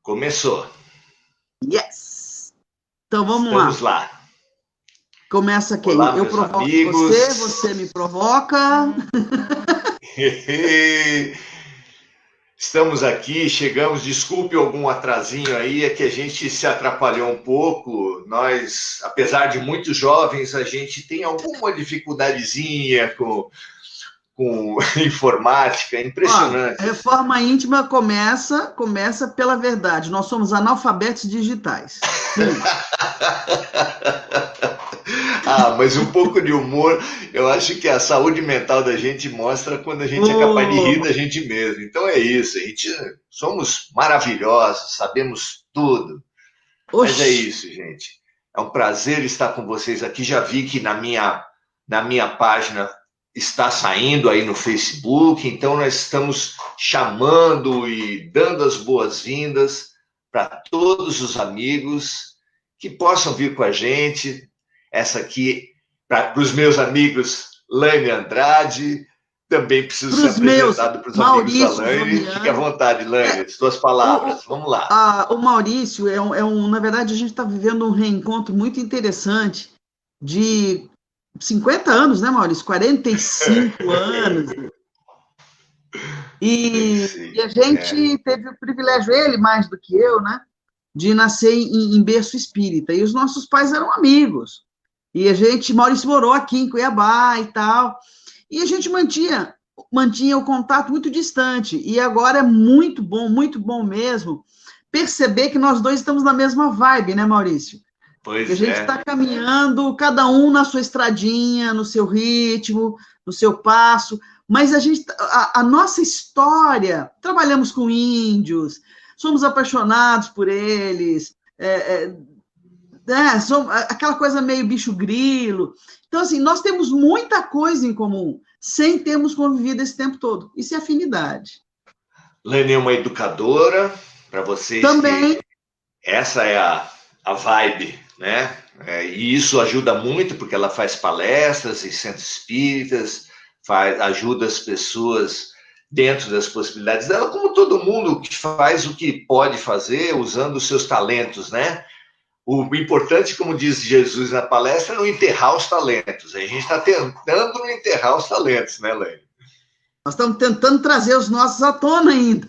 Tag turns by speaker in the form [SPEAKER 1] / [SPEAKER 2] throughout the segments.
[SPEAKER 1] Começou.
[SPEAKER 2] Yes! Então vamos
[SPEAKER 1] Estamos
[SPEAKER 2] lá.
[SPEAKER 1] lá.
[SPEAKER 2] Começa quem?
[SPEAKER 1] Olá,
[SPEAKER 2] Eu
[SPEAKER 1] meus
[SPEAKER 2] provoco
[SPEAKER 1] amigos.
[SPEAKER 2] você me provoca.
[SPEAKER 1] Estamos aqui, chegamos. Desculpe algum atrasinho aí, é que a gente se atrapalhou um pouco. Nós, apesar de muito jovens, a gente tem alguma dificuldadezinha com informática. É
[SPEAKER 2] Ó,
[SPEAKER 1] impressionante.
[SPEAKER 2] reforma íntima começa pela verdade. Nós somos analfabetos digitais. Ponto.
[SPEAKER 1] Mas um pouco de humor, eu acho que a saúde mental da gente mostra quando a gente é capaz de rir
[SPEAKER 2] Ô,
[SPEAKER 1] da gente mesmo. Então é isso, a gente somos maravilhosos, sabemos tudo. Mas é
[SPEAKER 2] oxi,
[SPEAKER 1] isso, gente. É um prazer estar com vocês aqui. Já vi que na minha página está saindo aí no Facebook, então nós estamos chamando e dando as boas-vindas para todos os amigos que possam vir com a gente. Essa aqui, para os meus amigos Laine Andrade, também preciso
[SPEAKER 2] para
[SPEAKER 1] ser
[SPEAKER 2] os meus
[SPEAKER 1] apresentado para os amigos da
[SPEAKER 2] Maurício
[SPEAKER 1] Laine. Fique à
[SPEAKER 2] Joniani.
[SPEAKER 1] vontade,
[SPEAKER 2] É,
[SPEAKER 1] Laine, suas
[SPEAKER 2] o,
[SPEAKER 1] palavras.
[SPEAKER 2] o,
[SPEAKER 1] Vamos lá.
[SPEAKER 2] o Maurício na verdade, a gente está vivendo um reencontro muito interessante de 50 anos, né, Maurício? 45 anos. E
[SPEAKER 1] Sim,
[SPEAKER 2] a gente teve o privilégio, ele mais do que eu, né, de nascer em berço espírita. E os nossos pais eram amigos. E Maurício morou aqui em Cuiabá e tal. E a gente mantinha o contato muito distante. E agora é muito bom mesmo perceber que nós dois estamos na mesma vibe, né, Maurício? Que a
[SPEAKER 1] pois
[SPEAKER 2] gente
[SPEAKER 1] é.
[SPEAKER 2] está caminhando, cada um na sua estradinha, no seu ritmo, no seu passo, mas a nossa história, trabalhamos com índios, somos apaixonados por eles, aquela coisa meio bicho grilo. Então, assim, nós temos muita coisa em comum, sem termos convivido esse tempo todo. Isso é afinidade.
[SPEAKER 1] Lene é uma educadora, para vocês que
[SPEAKER 2] Também,
[SPEAKER 1] essa é a vibe, né? E isso ajuda muito, porque ela faz palestras em centros espíritas, ajuda as pessoas dentro das possibilidades dela, como todo mundo que faz o que pode fazer usando os seus talentos, né? O importante, como diz Jesus na palestra, é não enterrar os talentos. A gente está tentando não enterrar os talentos, né, Lene?
[SPEAKER 2] nós estamos tentando trazer os nossos à tona ainda,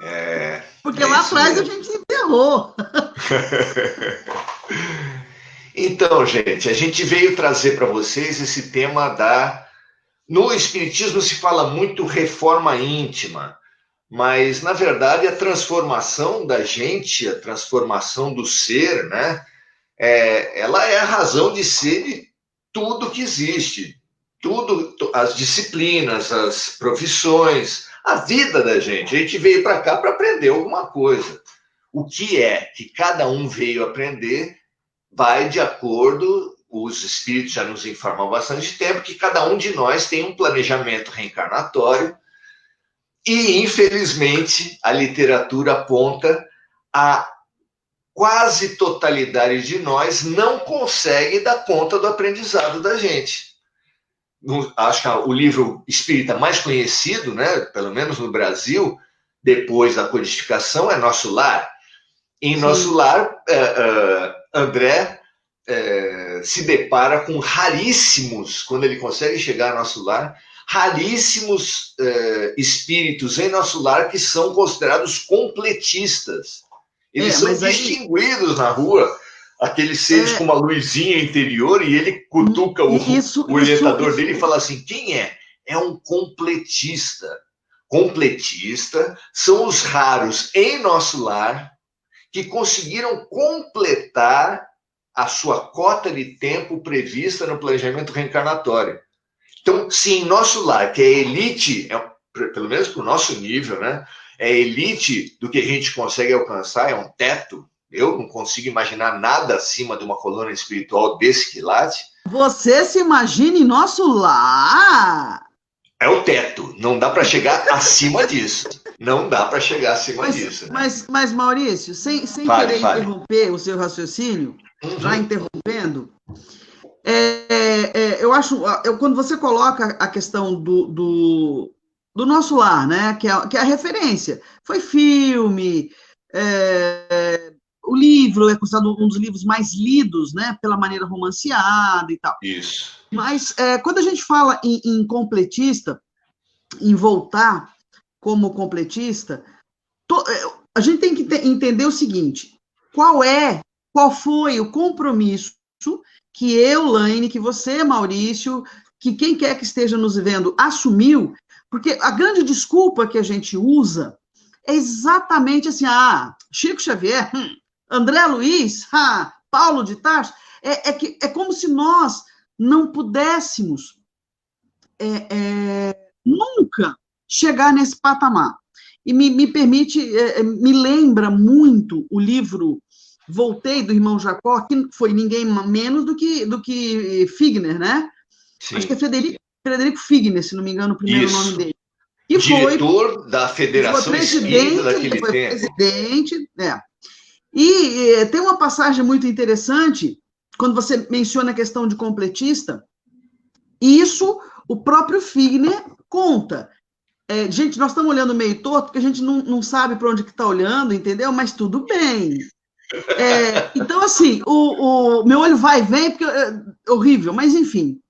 [SPEAKER 1] É,
[SPEAKER 2] porque
[SPEAKER 1] é
[SPEAKER 2] lá
[SPEAKER 1] isso
[SPEAKER 2] atrás a
[SPEAKER 1] mesmo.
[SPEAKER 2] gente enterrou.
[SPEAKER 1] Então, gente, a gente veio trazer para vocês esse tema da. No Espiritismo se fala muito reforma íntima, mas, na verdade, a transformação da gente, a transformação do ser, né? Ela é a razão de ser de tudo que existe. Tudo, as disciplinas, as profissões, a vida da gente. A gente veio para cá para aprender alguma coisa. O que é que cada um veio aprender vai de acordo, os espíritos já nos informam há bastante tempo, que cada um de nós tem um planejamento reencarnatório e, infelizmente, a literatura aponta a quase totalidade de nós não consegue dar conta do aprendizado da gente. Acho que o livro espírita mais conhecido, né, pelo menos no Brasil, depois da codificação, é Nosso Lar. Em Nosso
[SPEAKER 2] Sim.
[SPEAKER 1] Lar, André se depara com raríssimos, quando ele consegue chegar ao Nosso Lar, raríssimos espíritos em Nosso Lar que são considerados completistas. Eles são
[SPEAKER 2] Mas aí
[SPEAKER 1] distinguidos na rua, aqueles seres com
[SPEAKER 2] é,
[SPEAKER 1] uma luzinha interior, e ele cutuca o orientador dele e fala assim: quem é? É um completista. Completista são os raros em Nosso Lar que conseguiram completar a sua cota de tempo prevista no planejamento reencarnatório. Então, se em Nosso Lar, que é elite, pelo menos para o nosso nível, né? É elite do que a gente consegue alcançar, é um teto. Eu não consigo imaginar nada acima de uma colônia espiritual desse quilate.
[SPEAKER 2] você se imagine nosso lar.
[SPEAKER 1] É o teto. Não dá para chegar acima disso. Não dá para chegar acima
[SPEAKER 2] Mas,
[SPEAKER 1] disso, né?
[SPEAKER 2] mas Maurício, sem
[SPEAKER 1] Fale,
[SPEAKER 2] querer
[SPEAKER 1] fale.
[SPEAKER 2] interromper o seu raciocínio, já
[SPEAKER 1] Uhum.
[SPEAKER 2] interrompendo, eu acho, quando você coloca a questão do nosso lar, né, que é a referência, foi filme, O livro é considerado um dos livros mais lidos, né, pela maneira romanceada e tal.
[SPEAKER 1] Isso.
[SPEAKER 2] Mas quando a gente fala em completista, em voltar como completista, a gente tem que entender o seguinte: qual foi o compromisso que eu, Laine, que você, Maurício, que quem quer que esteja nos vendo assumiu, porque a grande desculpa que a gente usa é exatamente assim: Chico Xavier, André Luiz, Paulo de Tarso, é como se nós não pudéssemos nunca chegar nesse patamar. E me permite, me lembra muito o livro Voltei, do irmão Jacó, que foi ninguém menos do que Figner, né?
[SPEAKER 1] Sim.
[SPEAKER 2] Acho que é Frederico Figner, se não me engano, o primeiro nome dele.
[SPEAKER 1] Que diretor da Federação Espírita daquele
[SPEAKER 2] foi
[SPEAKER 1] tempo.
[SPEAKER 2] Presidente, E tem uma passagem muito interessante, quando você menciona a questão de completista, isso o próprio Figner conta. Gente, nós estamos olhando meio torto, porque a gente não sabe para onde que está olhando, entendeu? Mas tudo bem. Então, assim, o meu olho vai e vem, porque é horrível, mas enfim.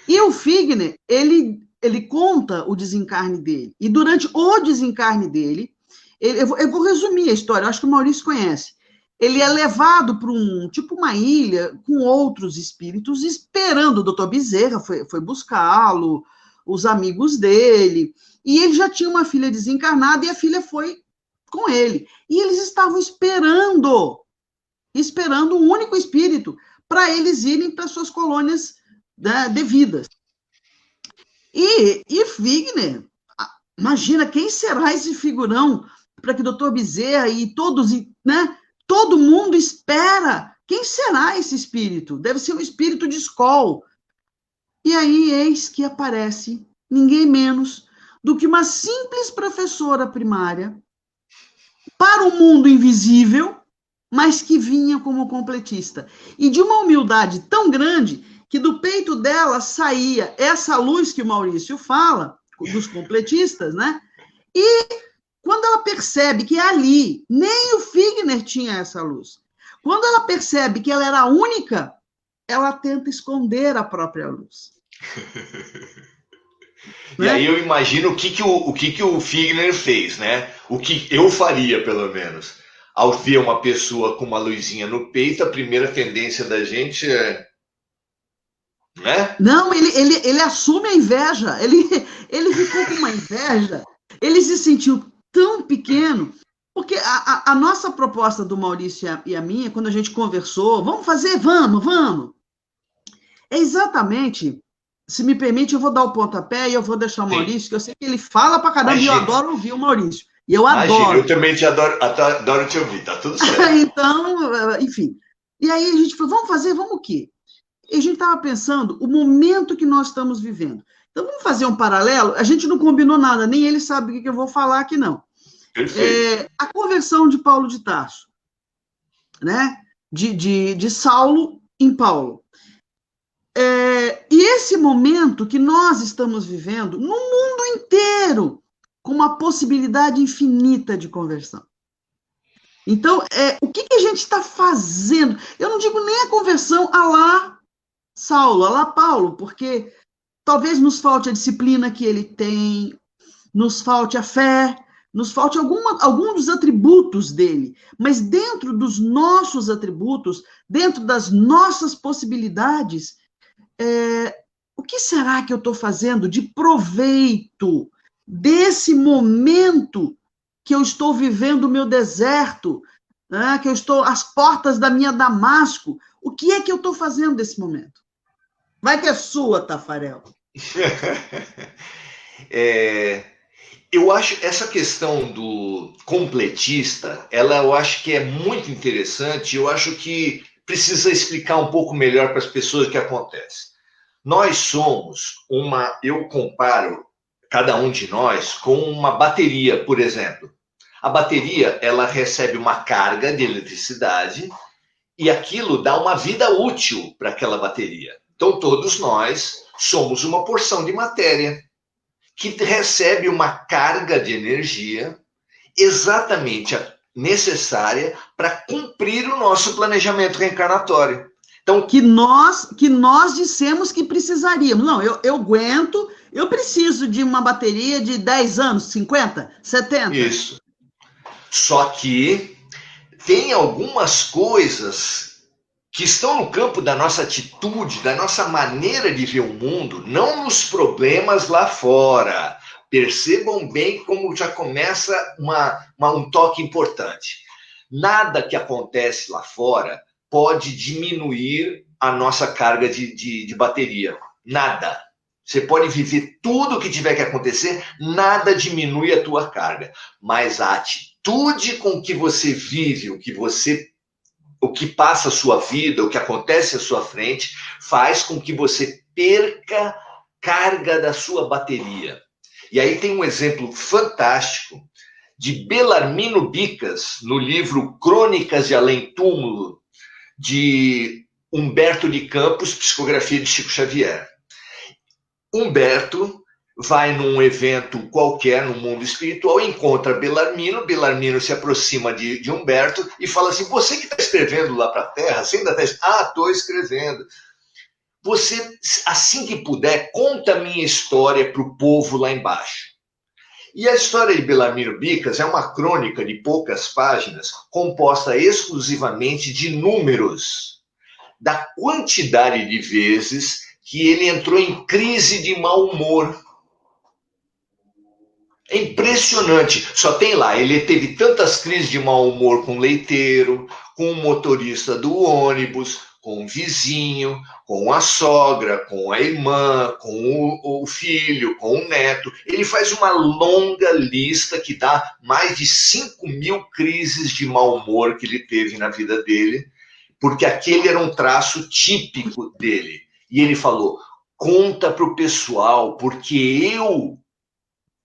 [SPEAKER 2] E o Figner, ele conta o desencarne dele. E durante o desencarne dele, eu vou resumir a história, eu acho que o Maurício conhece. Ele é levado para uma ilha com outros espíritos, esperando o doutor Bezerra, foi buscá-lo, os amigos dele, e ele já tinha uma filha desencarnada, e a filha foi com ele. E eles estavam esperando um único espírito, para eles irem para suas colônias, né, devidas. E Figner, imagina, quem será esse figurão para que doutor Bezerra e todos, né, todo mundo espera? Quem será esse espírito? Deve ser um espírito de escola. E aí, eis que aparece ninguém menos do que uma simples professora primária para o mundo invisível, mas que vinha como completista. E de uma humildade tão grande que do peito dela saía essa luz que o Maurício fala, dos completistas, né? E quando ela percebe que ali nem o Figner tinha essa luz, quando ela percebe que ela era a única, ela tenta esconder a própria luz.
[SPEAKER 1] E aí eu imagino o que o Figner fez, né? O que eu faria, pelo menos. Ao ver uma pessoa com uma luzinha no peito, a primeira tendência da gente é... né?
[SPEAKER 2] Não, ele assume a inveja. Ele ficou com uma inveja. Ele se sentiu tão pequeno. Porque a nossa proposta do Maurício e a minha, quando a gente conversou, vamos fazer? Vamos. É exatamente... Se me permite, eu vou dar o pontapé e eu vou deixar o Maurício, que eu sei que ele fala pra caramba e eu adoro ouvir o Maurício. E eu adoro.
[SPEAKER 1] Eu também adoro te ouvir, tá tudo certo.
[SPEAKER 2] Então, enfim. E aí a gente falou, vamos o quê? E a gente estava pensando o momento que nós estamos vivendo. Então, vamos fazer um paralelo? A gente não combinou nada, nem ele sabe o que eu vou falar aqui, não.
[SPEAKER 1] Perfeito.
[SPEAKER 2] A conversão de Paulo de Tarso, né? De Saulo em Paulo. E esse momento que nós estamos vivendo no mundo inteiro, com uma possibilidade infinita de conversão. Então, o que a gente está fazendo? Eu não digo nem a conversão a lá Saulo, a lá Paulo, porque talvez nos falte a disciplina que ele tem, nos falte a fé, nos falte algum dos atributos dele, mas dentro dos nossos atributos, dentro das nossas possibilidades, o que será que eu estou fazendo de proveito desse momento que eu estou vivendo o meu deserto, né, que eu estou às portas da minha Damasco? O que é que eu estou fazendo desse momento? Vai que é sua, Tafarel.
[SPEAKER 1] Eu acho essa questão do completista, eu acho que é muito interessante. Eu acho que precisa explicar um pouco melhor para as pessoas o que acontece. Nós somos eu comparo cada um de nós com uma bateria, por exemplo. A bateria, ela recebe uma carga de eletricidade e aquilo dá uma vida útil para aquela bateria. Então, todos nós somos uma porção de matéria que recebe uma carga de energia exatamente necessária para cumprir o nosso planejamento reencarnatório. Então,
[SPEAKER 2] que nós dissemos que precisaríamos. Não, eu aguento, eu preciso de uma bateria de 10 anos, 50, 70.
[SPEAKER 1] Isso. Só que tem algumas coisas que estão no campo da nossa atitude, da nossa maneira de ver o mundo, não nos problemas lá fora. Percebam bem como já começa um toque importante. Nada que acontece lá fora pode diminuir a nossa carga de bateria. Nada. Você pode viver tudo o que tiver que acontecer, nada diminui a tua carga. Mas a atitude com que você vive, o que passa a sua vida, o que acontece à sua frente, faz com que você perca carga da sua bateria. E aí tem um exemplo fantástico de Belarmino Bicas, no livro Crônicas de Além Túmulo, de Humberto de Campos, psicografia de Chico Xavier. Humberto vai num evento qualquer no mundo espiritual, encontra Belarmino, Belarmino se aproxima de Humberto e fala assim, você que está escrevendo lá para a Terra, você ainda está... estou escrevendo. Você, assim que puder, conta a minha história para o povo lá embaixo. E a história de Belarmino Bicas é uma crônica de poucas páginas, composta exclusivamente de números, da quantidade de vezes que ele entrou em crise de mau humor. É impressionante. Só tem lá, ele teve tantas crises de mau humor com o leiteiro, com o motorista do ônibus, com o vizinho, com a sogra, com a irmã, com o filho, com o neto. Ele faz uma longa lista que dá mais de 5.000 crises de mau humor que ele teve na vida dele, porque aquele era um traço típico dele. E ele falou, conta para o pessoal, porque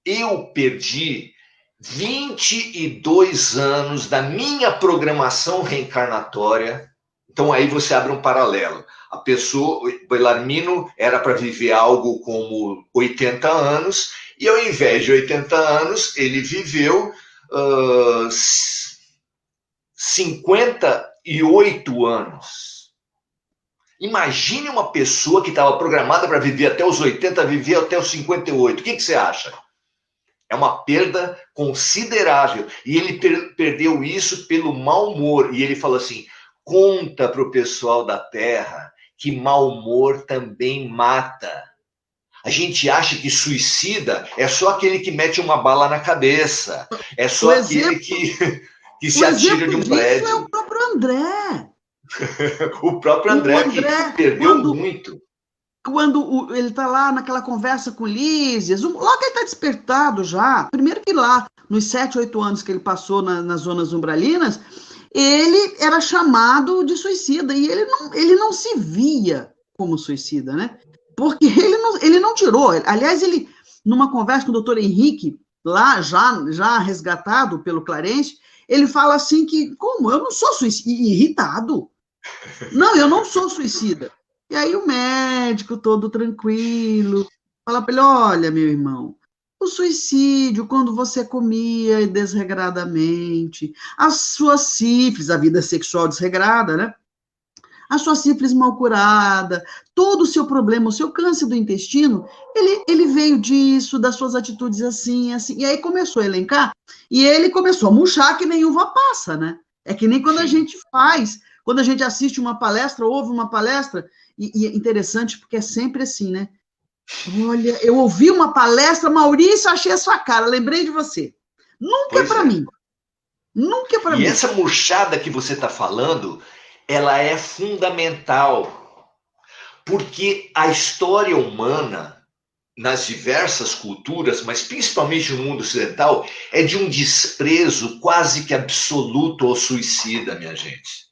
[SPEAKER 1] eu perdi 22 anos da minha programação reencarnatória. Então aí você abre um paralelo. A pessoa, o Belarmino era para viver algo como 80 anos, e ao invés de 80 anos, ele viveu 58 anos. Imagine uma pessoa que estava programada para viver até os 80, viver até os 58. O que você acha? É uma perda considerável. E ele perdeu isso pelo mau humor. E ele falou assim, conta para o pessoal da Terra que mau humor também mata. A gente acha que suicida é só aquele que mete uma bala na cabeça. É só aquele que se atira de um prédio.
[SPEAKER 2] É o próprio André.
[SPEAKER 1] O próprio André, que perdeu muito.
[SPEAKER 2] Quando ele está lá naquela conversa com Lísias, logo que ele está despertado já, primeiro que lá, nos 7, 8 anos que ele passou nas zonas umbralinas, ele era chamado de suicida, e ele não se via como suicida, né? Porque ele não tirou, aliás, ele, numa conversa com o doutor Henrique, lá já resgatado pelo Clarence, ele fala assim que, como, eu não sou suicida, irritado. Não, eu não sou suicida. E aí o médico, todo tranquilo, fala para ele, olha, meu irmão, o suicídio, quando você comia desregradamente, a sua sífilis, a vida sexual desregrada, né? A sua sífilis mal curada, todo o seu problema, o seu câncer do intestino, ele veio disso, das suas atitudes assim, assim. E aí começou a elencar, e ele começou a murchar que nem uva passa, né? É que nem quando a gente faz, quando a gente assiste uma palestra, ouve uma palestra, e é interessante porque é sempre assim, né? Olha, eu ouvi uma palestra, Maurício, achei a sua cara, lembrei de você. Nunca é para mim. Nunca é para mim.
[SPEAKER 1] E essa murchada que você está falando, ela é fundamental, porque a história humana, nas diversas culturas, mas principalmente no mundo ocidental, é de um desprezo quase que absoluto ao suicida, minha gente.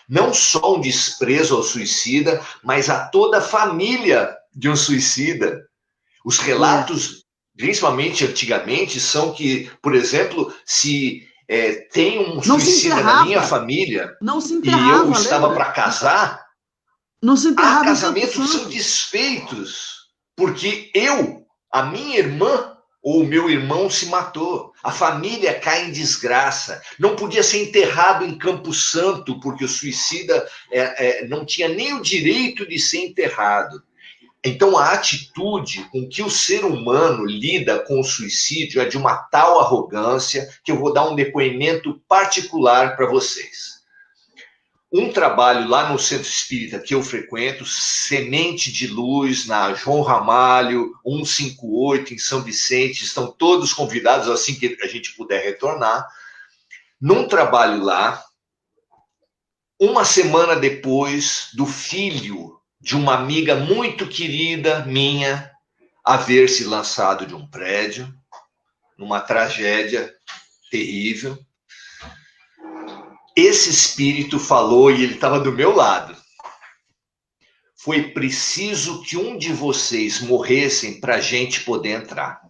[SPEAKER 1] Não só um desprezo ao suicida, mas a toda a família de um suicida. Os relatos, principalmente antigamente, são que, por exemplo, se tem um suicida na minha família e eu estava para casar, casamentos são desfeitos, porque a minha irmã, ou o meu irmão se matou. A família cai em desgraça. Não podia ser enterrado em Campo Santo, porque o suicida não tinha nem o direito de ser enterrado. Então, a atitude com que o ser humano lida com o suicídio é de uma tal arrogância que eu vou dar um depoimento particular para vocês. Um trabalho lá no Centro Espírita que eu frequento, Semente de Luz, na João Ramalho, 158, em São Vicente, estão todos convidados assim que a gente puder retornar. Num trabalho lá, uma semana depois do filho de uma amiga muito querida minha haver se lançado de um prédio, numa tragédia terrível, esse espírito falou, e ele estava do meu lado: foi preciso que um de vocês morressem para a gente poder entrar.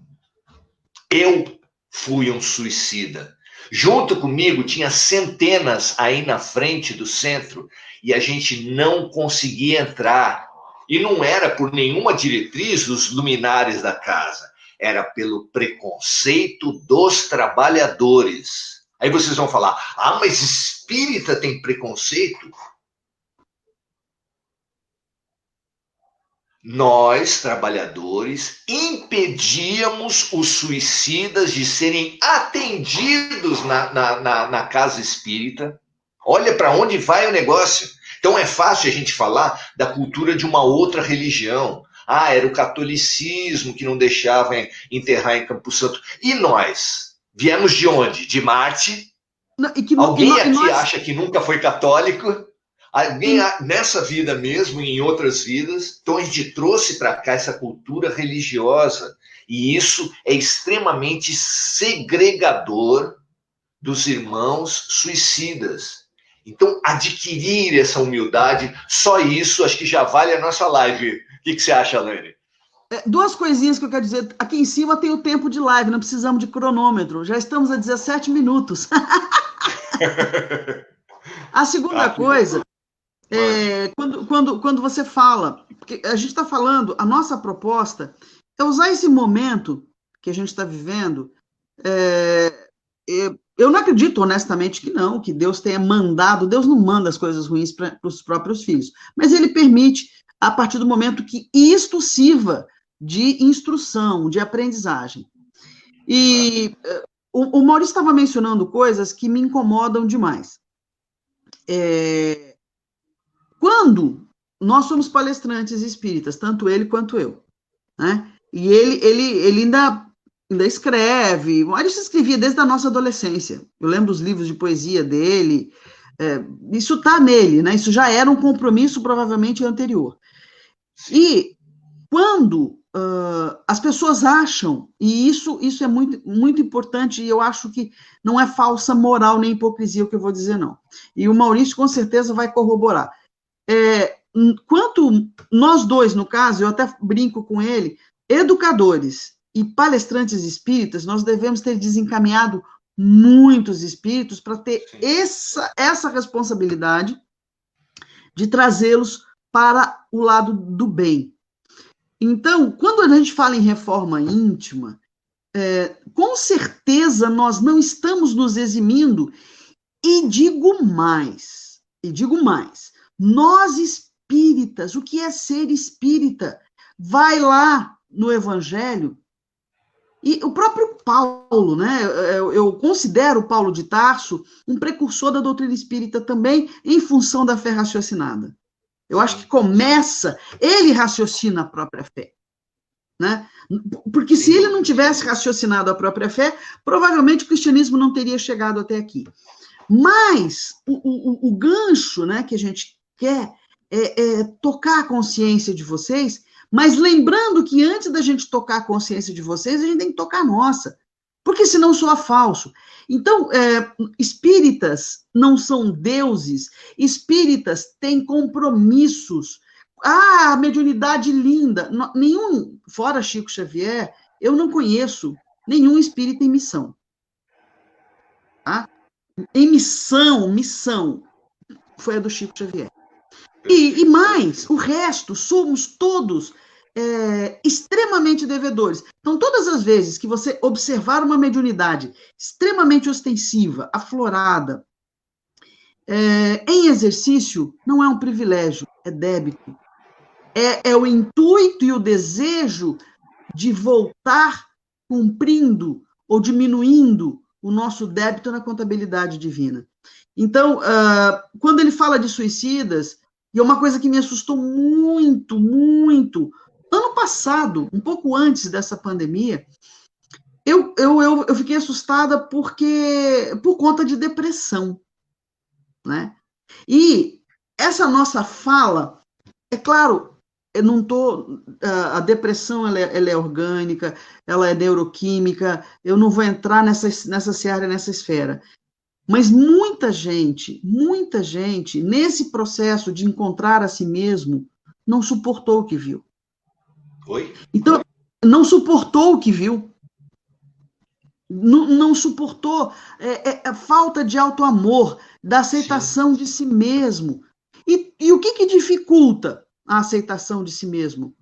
[SPEAKER 1] Eu fui um suicida. Junto comigo tinha centenas aí na frente do centro e a gente não conseguia entrar. E não era por nenhuma diretriz dos luminares da casa, era pelo preconceito dos trabalhadores. Aí vocês vão falar: ah, mas espírita tem preconceito? Nós, trabalhadores, impedíamos os suicidas de serem atendidos na casa espírita. Olha para onde vai o negócio. Então é fácil a gente falar da cultura de uma outra religião. Ah, era o catolicismo que não deixava enterrar em Campo Santo. E nós? Viemos de onde? De Marte? Alguém aqui acha que nunca foi católico? Alguém, nessa vida mesmo, e em outras vidas, então a gente trouxe para cá essa cultura religiosa, e isso é extremamente segregador dos irmãos suicidas. Então, adquirir essa humildade, só isso, acho que já vale a nossa live. O que você acha, Lene?
[SPEAKER 2] Duas coisinhas que eu quero dizer. Aqui em cima tem o tempo de live, não precisamos de cronômetro. Já estamos a 17 minutos. A segunda coisa... quando você fala, porque a gente está falando, a nossa proposta é usar esse momento que a gente está vivendo. Eu não acredito, honestamente, que Deus tenha mandado, Deus não manda as coisas ruins para os próprios filhos, mas Ele permite, a partir do momento que isto sirva de instrução, de aprendizagem. E o Maurício estava mencionando coisas que me incomodam demais. Quando nós somos palestrantes espíritas, tanto ele quanto eu, né? E ele ainda escreve, o Maurício escrevia desde a nossa adolescência. Eu lembro dos livros de poesia dele, isso está nele, né? Isso já era um compromisso provavelmente anterior. E quando as pessoas acham, e isso é muito, muito importante, e eu acho que não é falsa moral nem hipocrisia o que eu vou dizer, não. E o Maurício com certeza vai corroborar. Quanto nós dois, no caso, eu até brinco com ele, educadores e palestrantes espíritas, nós devemos ter desencaminhado muitos espíritos para ter essa responsabilidade de trazê-los para o lado do bem. Então, quando a gente fala em reforma íntima, com certeza nós não estamos nos eximindo, e digo mais, nós espíritas, o que é ser espírita? Vai lá no Evangelho, e o próprio Paulo, né? Eu considero Paulo de Tarso um precursor da doutrina espírita também, em função da fé raciocinada. Eu acho que ele raciocina a própria fé, né? Porque se ele não tivesse raciocinado a própria fé, provavelmente o cristianismo não teria chegado até aqui. Mas o gancho, né, que a gente quer é tocar a consciência de vocês, mas lembrando que antes da gente tocar a consciência de vocês, a gente tem que tocar a nossa, porque senão soa falso. Então, espíritas não são deuses, espíritas têm compromissos. Ah, mediunidade linda. Nenhum, fora Chico Xavier, eu não conheço nenhum espírita em missão. Tá? Em missão, foi a do Chico Xavier. E mais, o resto, somos todos extremamente devedores. Então, todas as vezes que você observar uma mediunidade extremamente ostensiva, aflorada, em exercício, não é um privilégio, é débito. É o intuito e o desejo de voltar cumprindo ou diminuindo o nosso débito na contabilidade divina. Então, quando ele fala de suicidas, e é uma coisa que me assustou muito, muito, ano passado, um pouco antes dessa pandemia, eu fiquei assustada por conta de depressão, né? E essa nossa fala, é claro, eu não tô, a depressão ela é orgânica, ela é neuroquímica, eu não vou entrar nessa seara, nessa esfera. Mas muita gente, nesse processo de encontrar a si mesmo, não suportou o que viu.
[SPEAKER 1] Oi?
[SPEAKER 2] Então, não suportou o que viu. Não suportou a falta de autoamor, da aceitação
[SPEAKER 1] Sim.
[SPEAKER 2] de si mesmo. E o que dificulta a aceitação de si mesmo?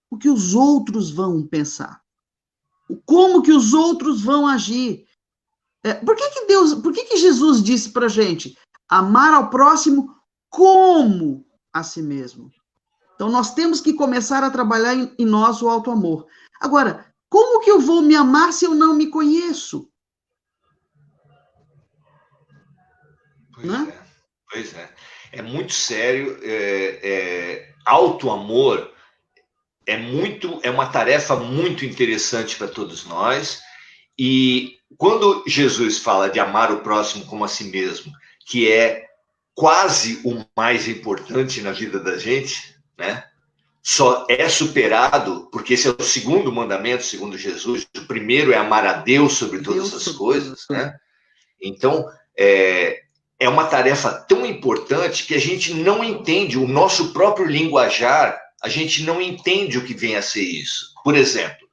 [SPEAKER 2] O que os outros vão pensar. Como que os outros vão agir. Por que Jesus disse para a gente amar ao próximo como a si mesmo? Então, nós temos que começar a trabalhar em nós o auto-amor. Agora, como que eu vou me amar se eu não me conheço?
[SPEAKER 1] Pois
[SPEAKER 2] Né?
[SPEAKER 1] é, pois é. É muito sério. Auto-amor é uma tarefa muito interessante para todos nós. E quando Jesus fala de amar o próximo como a si mesmo, que é quase o mais importante na vida da gente, né? Só é superado, porque esse é o segundo mandamento, segundo Jesus. O primeiro é amar a Deus sobre todas
[SPEAKER 2] Deus
[SPEAKER 1] as
[SPEAKER 2] sobre todas as
[SPEAKER 1] coisas,
[SPEAKER 2] coisas.
[SPEAKER 1] né? Então, é uma tarefa tão importante que a gente não entende o nosso próprio linguajar, a gente não entende o que vem a ser isso. Por exemplo,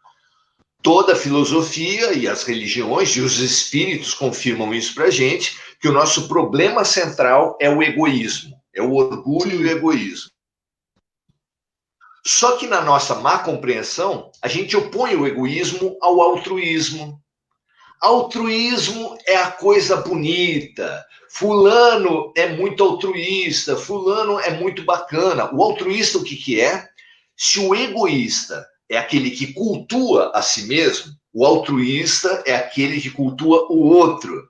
[SPEAKER 1] toda a filosofia e as religiões e os espíritos confirmam isso para a gente, que o nosso problema central é o egoísmo, é o orgulho e o
[SPEAKER 2] Sim.
[SPEAKER 1] egoísmo. Só que na nossa má compreensão, a gente opõe o egoísmo ao altruísmo. Altruísmo é a coisa bonita. Fulano é muito altruísta, fulano é muito bacana. O altruísta, o que, que é? Se o egoísta é aquele que cultua a si mesmo, o altruísta é aquele que cultua o outro.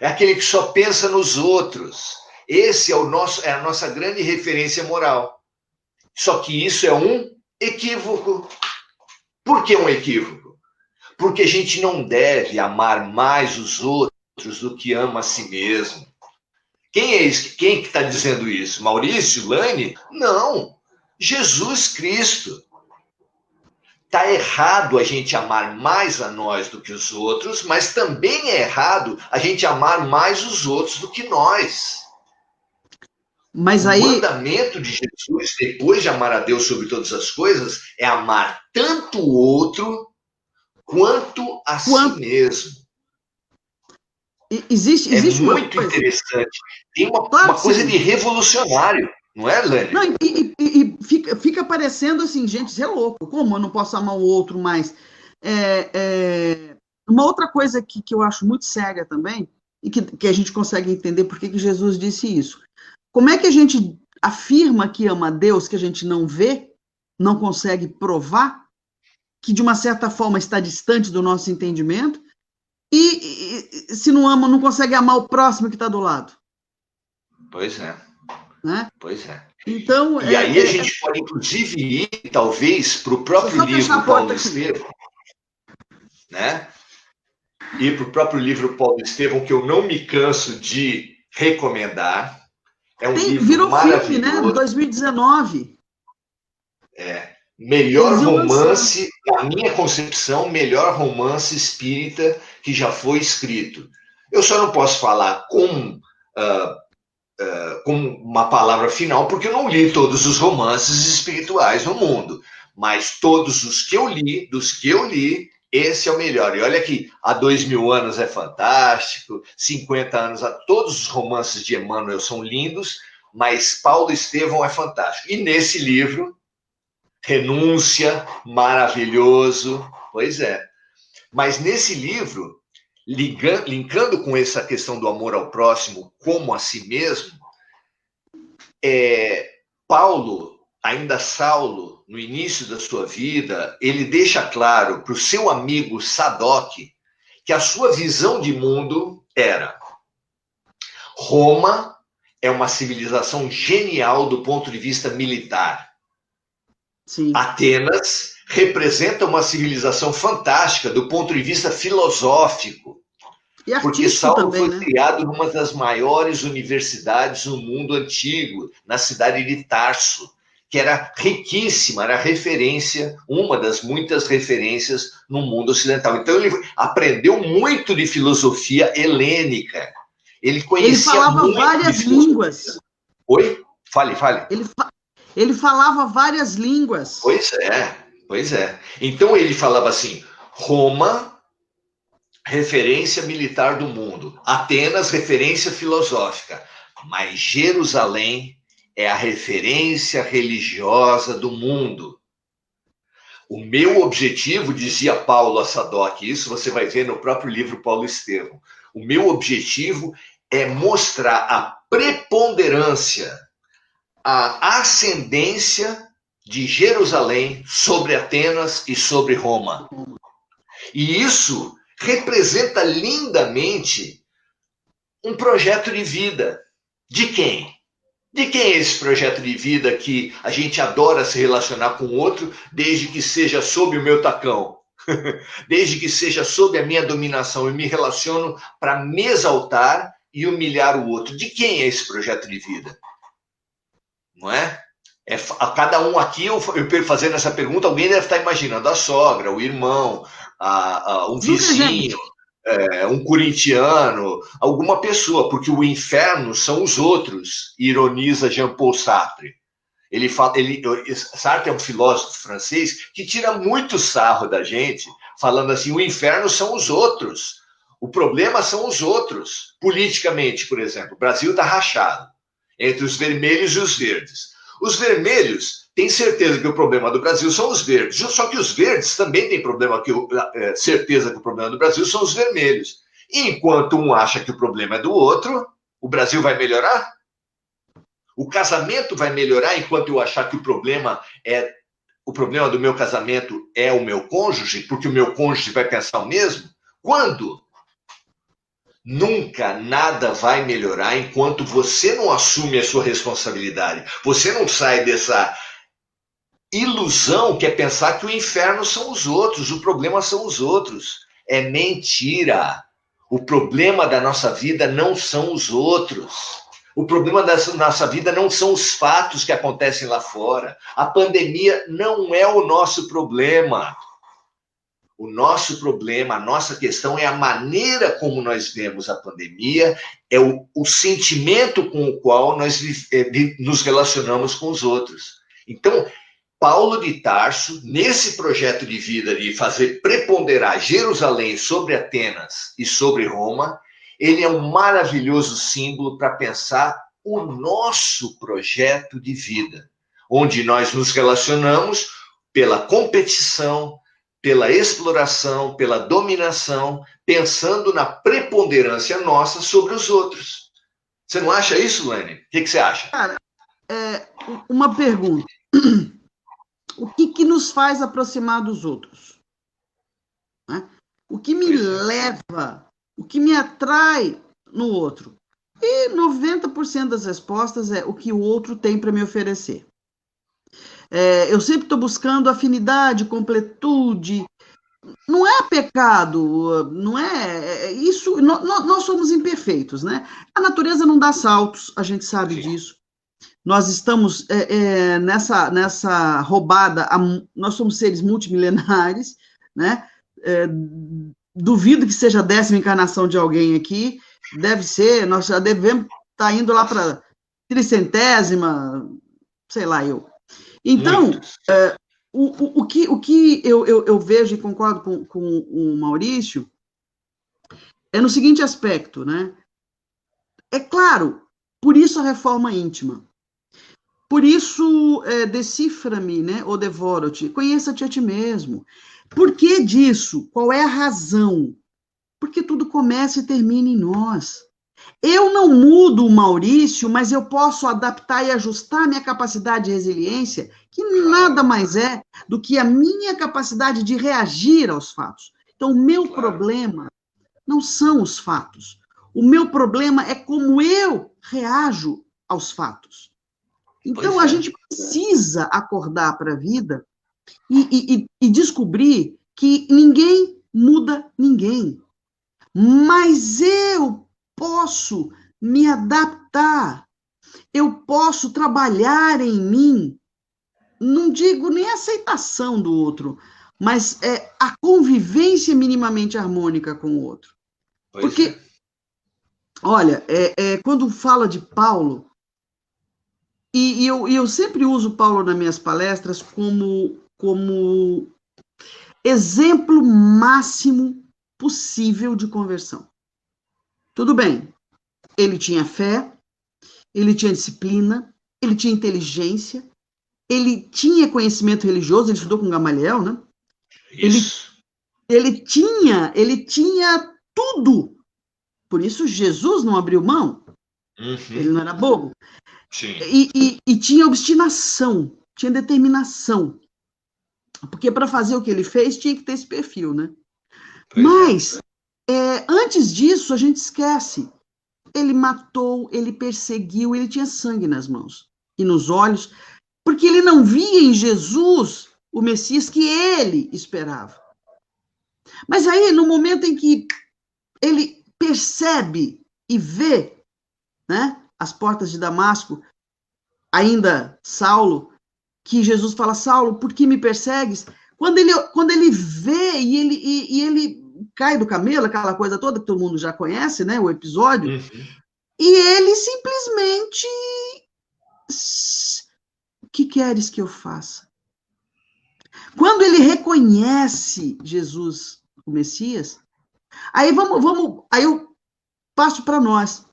[SPEAKER 1] É aquele que só pensa nos outros. Esse é a nossa grande referência moral. Só que isso é um equívoco. Por que um equívoco? Porque a gente não deve amar mais os outros do que ama a si mesmo. Quem é esse? Quem que está dizendo isso? Maurício? Lane? Não. Jesus Cristo. Está errado a gente amar mais a nós do que os outros, mas também é errado a gente amar mais os outros do que nós.
[SPEAKER 2] Mas
[SPEAKER 1] O
[SPEAKER 2] aí,
[SPEAKER 1] mandamento de Jesus, depois de amar a Deus sobre todas as coisas, é amar tanto o outro quanto a si
[SPEAKER 2] quanto,
[SPEAKER 1] mesmo. É
[SPEAKER 2] existe uma
[SPEAKER 1] muito
[SPEAKER 2] coisa,
[SPEAKER 1] interessante. Tem
[SPEAKER 2] claro
[SPEAKER 1] uma
[SPEAKER 2] que
[SPEAKER 1] coisa de
[SPEAKER 2] sim.
[SPEAKER 1] revolucionário, não é,
[SPEAKER 2] Não,
[SPEAKER 1] Lani?
[SPEAKER 2] e fica parecendo assim, gente, você é louco, como eu não posso amar o outro mais? Uma outra coisa que eu acho muito séria também, e que a gente consegue entender por que Jesus disse isso. Como é que a gente afirma que ama a Deus, que a gente não vê, não consegue provar, que de uma certa forma está distante do nosso entendimento, e se não ama, não consegue amar o próximo que está do lado,
[SPEAKER 1] Pois é,
[SPEAKER 2] né?
[SPEAKER 1] pois é.
[SPEAKER 2] Então,
[SPEAKER 1] E aí a gente pode, inclusive, ir, talvez, para o
[SPEAKER 2] deixa eu
[SPEAKER 1] próprio
[SPEAKER 2] só fechar a
[SPEAKER 1] livro
[SPEAKER 2] porta
[SPEAKER 1] Paulo
[SPEAKER 2] aqui.
[SPEAKER 1] Estevam, né? Ir para o próprio livro Paulo Estevam, que eu não me canso de recomendar. É um livro
[SPEAKER 2] Virou filme, né?
[SPEAKER 1] maravilhoso.
[SPEAKER 2] 2019.
[SPEAKER 1] Melhor
[SPEAKER 2] Eles iam lançar.
[SPEAKER 1] romance, na minha concepção, melhor romance espírita que já foi escrito. Eu só não posso falar com uma palavra final, porque eu não li todos os romances espirituais no mundo. Mas todos os que eu li, dos que eu li, esse é o melhor. E olha que há 2000 anos é fantástico, 50 anos, todos os romances de Emmanuel são lindos, mas Paulo Estevam é fantástico. E nesse livro, renúncia, maravilhoso. Pois é. Mas nesse livro, linkando com essa questão do amor ao próximo como a si mesmo, Paulo, ainda Saulo, no início da sua vida, ele deixa claro para o seu amigo Sadoc que a sua visão de mundo era: Roma é uma civilização genial do ponto de vista militar.
[SPEAKER 2] Sim.
[SPEAKER 1] Atenas representa uma civilização fantástica do ponto de vista filosófico.
[SPEAKER 2] E
[SPEAKER 1] porque Saulo
[SPEAKER 2] também,
[SPEAKER 1] foi criado numa das maiores universidades no mundo antigo, na cidade de Tarso, que era riquíssima, era referência, uma das muitas referências no mundo ocidental. Então ele aprendeu muito de filosofia helênica. Ele conhecia
[SPEAKER 2] falava
[SPEAKER 1] muito
[SPEAKER 2] várias línguas.
[SPEAKER 1] Oi? Fale.
[SPEAKER 2] Ele falava várias línguas.
[SPEAKER 1] Pois é. Então ele falava assim: Roma, referência militar do mundo. Atenas, referência filosófica. Mas Jerusalém é a referência religiosa do mundo. O meu objetivo, dizia Paulo a Sadoc, isso você vai ver no próprio livro Paulo Estevão, o meu objetivo é mostrar a preponderância, a ascendência de Jerusalém sobre Atenas e sobre Roma. E isso representa lindamente um projeto de vida. De quem? De quem é esse projeto de vida que a gente adora se relacionar com o outro, desde que seja sob o meu tacão? Desde que seja sob a minha dominação, eu me relaciono para me exaltar e humilhar o outro. De quem é esse projeto de vida? Não é? A cada um aqui, eu fazendo essa pergunta, alguém deve estar imaginando a sogra, o irmão, um vizinho, um corintiano, alguma pessoa, porque o inferno são os outros, ironiza Jean-Paul Sartre. Sartre é um filósofo francês que tira muito sarro da gente, falando assim: o inferno são os outros, o problema são os outros. Politicamente, por exemplo, o Brasil está rachado entre os vermelhos e os verdes. Os vermelhos têm certeza que o problema do Brasil são os verdes, só que os verdes também têm certeza que o problema do Brasil são os vermelhos. E enquanto um acha que o problema é do outro, o Brasil vai melhorar? O casamento vai melhorar enquanto eu achar que o problema do meu casamento é o meu cônjuge, porque o meu cônjuge vai pensar o mesmo? Quando? Nunca nada vai melhorar enquanto você não assume a sua responsabilidade. Você não sai dessa ilusão que é pensar que o inferno são os outros, o problema são os outros. É mentira. O problema da nossa vida não são os outros. O problema da nossa vida não são os fatos que acontecem lá fora. A pandemia não é o nosso problema. O nosso problema, a nossa questão é a maneira como nós vemos a pandemia, é o sentimento com o qual nós nos relacionamos com os outros. Então, Paulo de Tarso, nesse projeto de vida de fazer preponderar Jerusalém sobre Atenas e sobre Roma, ele é um maravilhoso símbolo para pensar o nosso projeto de vida, onde nós nos relacionamos pela competição, pela exploração, pela dominação, pensando na preponderância nossa sobre os outros. Você não acha isso, Lene? O que você acha?
[SPEAKER 2] Cara, uma pergunta. O que nos faz aproximar dos outros? Né? O que me leva, o que me atrai no outro? E 90% das respostas é o que o outro tem para me oferecer. Eu sempre estou buscando afinidade, completude. Não é pecado, não é isso. Nós somos imperfeitos, né? A natureza não dá saltos, a gente sabe disso. Nós estamos nessa roubada, nós somos seres multimilenares, né? Duvido que seja a 10ª encarnação de alguém aqui, deve ser, nós já devemos estar indo lá para 300ª, sei lá eu. Então, o que eu vejo e concordo com o Maurício é no seguinte aspecto, né? É claro, por isso a reforma íntima. Por isso, decifra-me, né, ou devoro-te, conheça-te a ti mesmo. Por que disso? Qual é a razão? Porque tudo começa e termina em nós. Eu não mudo o Maurício, mas eu posso adaptar e ajustar minha capacidade de resiliência, que nada
[SPEAKER 1] Claro,
[SPEAKER 2] mais é do que a minha capacidade de reagir aos fatos. Então, o meu
[SPEAKER 1] claro.
[SPEAKER 2] problema não são os fatos. O meu problema é como eu reajo aos fatos. Então,
[SPEAKER 1] Pois
[SPEAKER 2] a
[SPEAKER 1] é.
[SPEAKER 2] gente precisa acordar para a vida e descobrir que ninguém muda ninguém. Mas eu posso me adaptar, eu posso trabalhar em mim, não digo nem aceitação do outro, mas a convivência minimamente harmônica com o outro.
[SPEAKER 1] Pois é.
[SPEAKER 2] Porque, olha, quando fala de Paulo, e eu sempre uso Paulo nas minhas palestras como exemplo máximo possível de conversão. Tudo bem, ele tinha fé, ele tinha disciplina, ele tinha inteligência, ele tinha conhecimento religioso, ele estudou com Gamaliel, né? Ele,
[SPEAKER 1] Isso.
[SPEAKER 2] ele tinha tudo. Por isso Jesus não abriu mão, ele
[SPEAKER 1] Uhum.
[SPEAKER 2] não era bobo.
[SPEAKER 1] Sim.
[SPEAKER 2] E tinha obstinação, tinha determinação. Porque para fazer o que ele fez, tinha que ter esse perfil, né?
[SPEAKER 1] Pois é.
[SPEAKER 2] Mas, antes disso, a gente esquece. Ele matou, ele perseguiu, ele tinha sangue nas mãos e nos olhos, porque ele não via em Jesus o Messias que ele esperava. Mas aí, no momento em que ele percebe e vê, né, as portas de Damasco, ainda Saulo, que Jesus fala, Saulo, por que me persegues? Quando ele vê e ele cai do camelo, aquela coisa toda que todo mundo já conhece, né, o episódio,
[SPEAKER 1] Uhum.
[SPEAKER 2] e ele simplesmente, o que queres que eu faça? Quando ele reconhece Jesus, o Messias, aí eu passo para nós.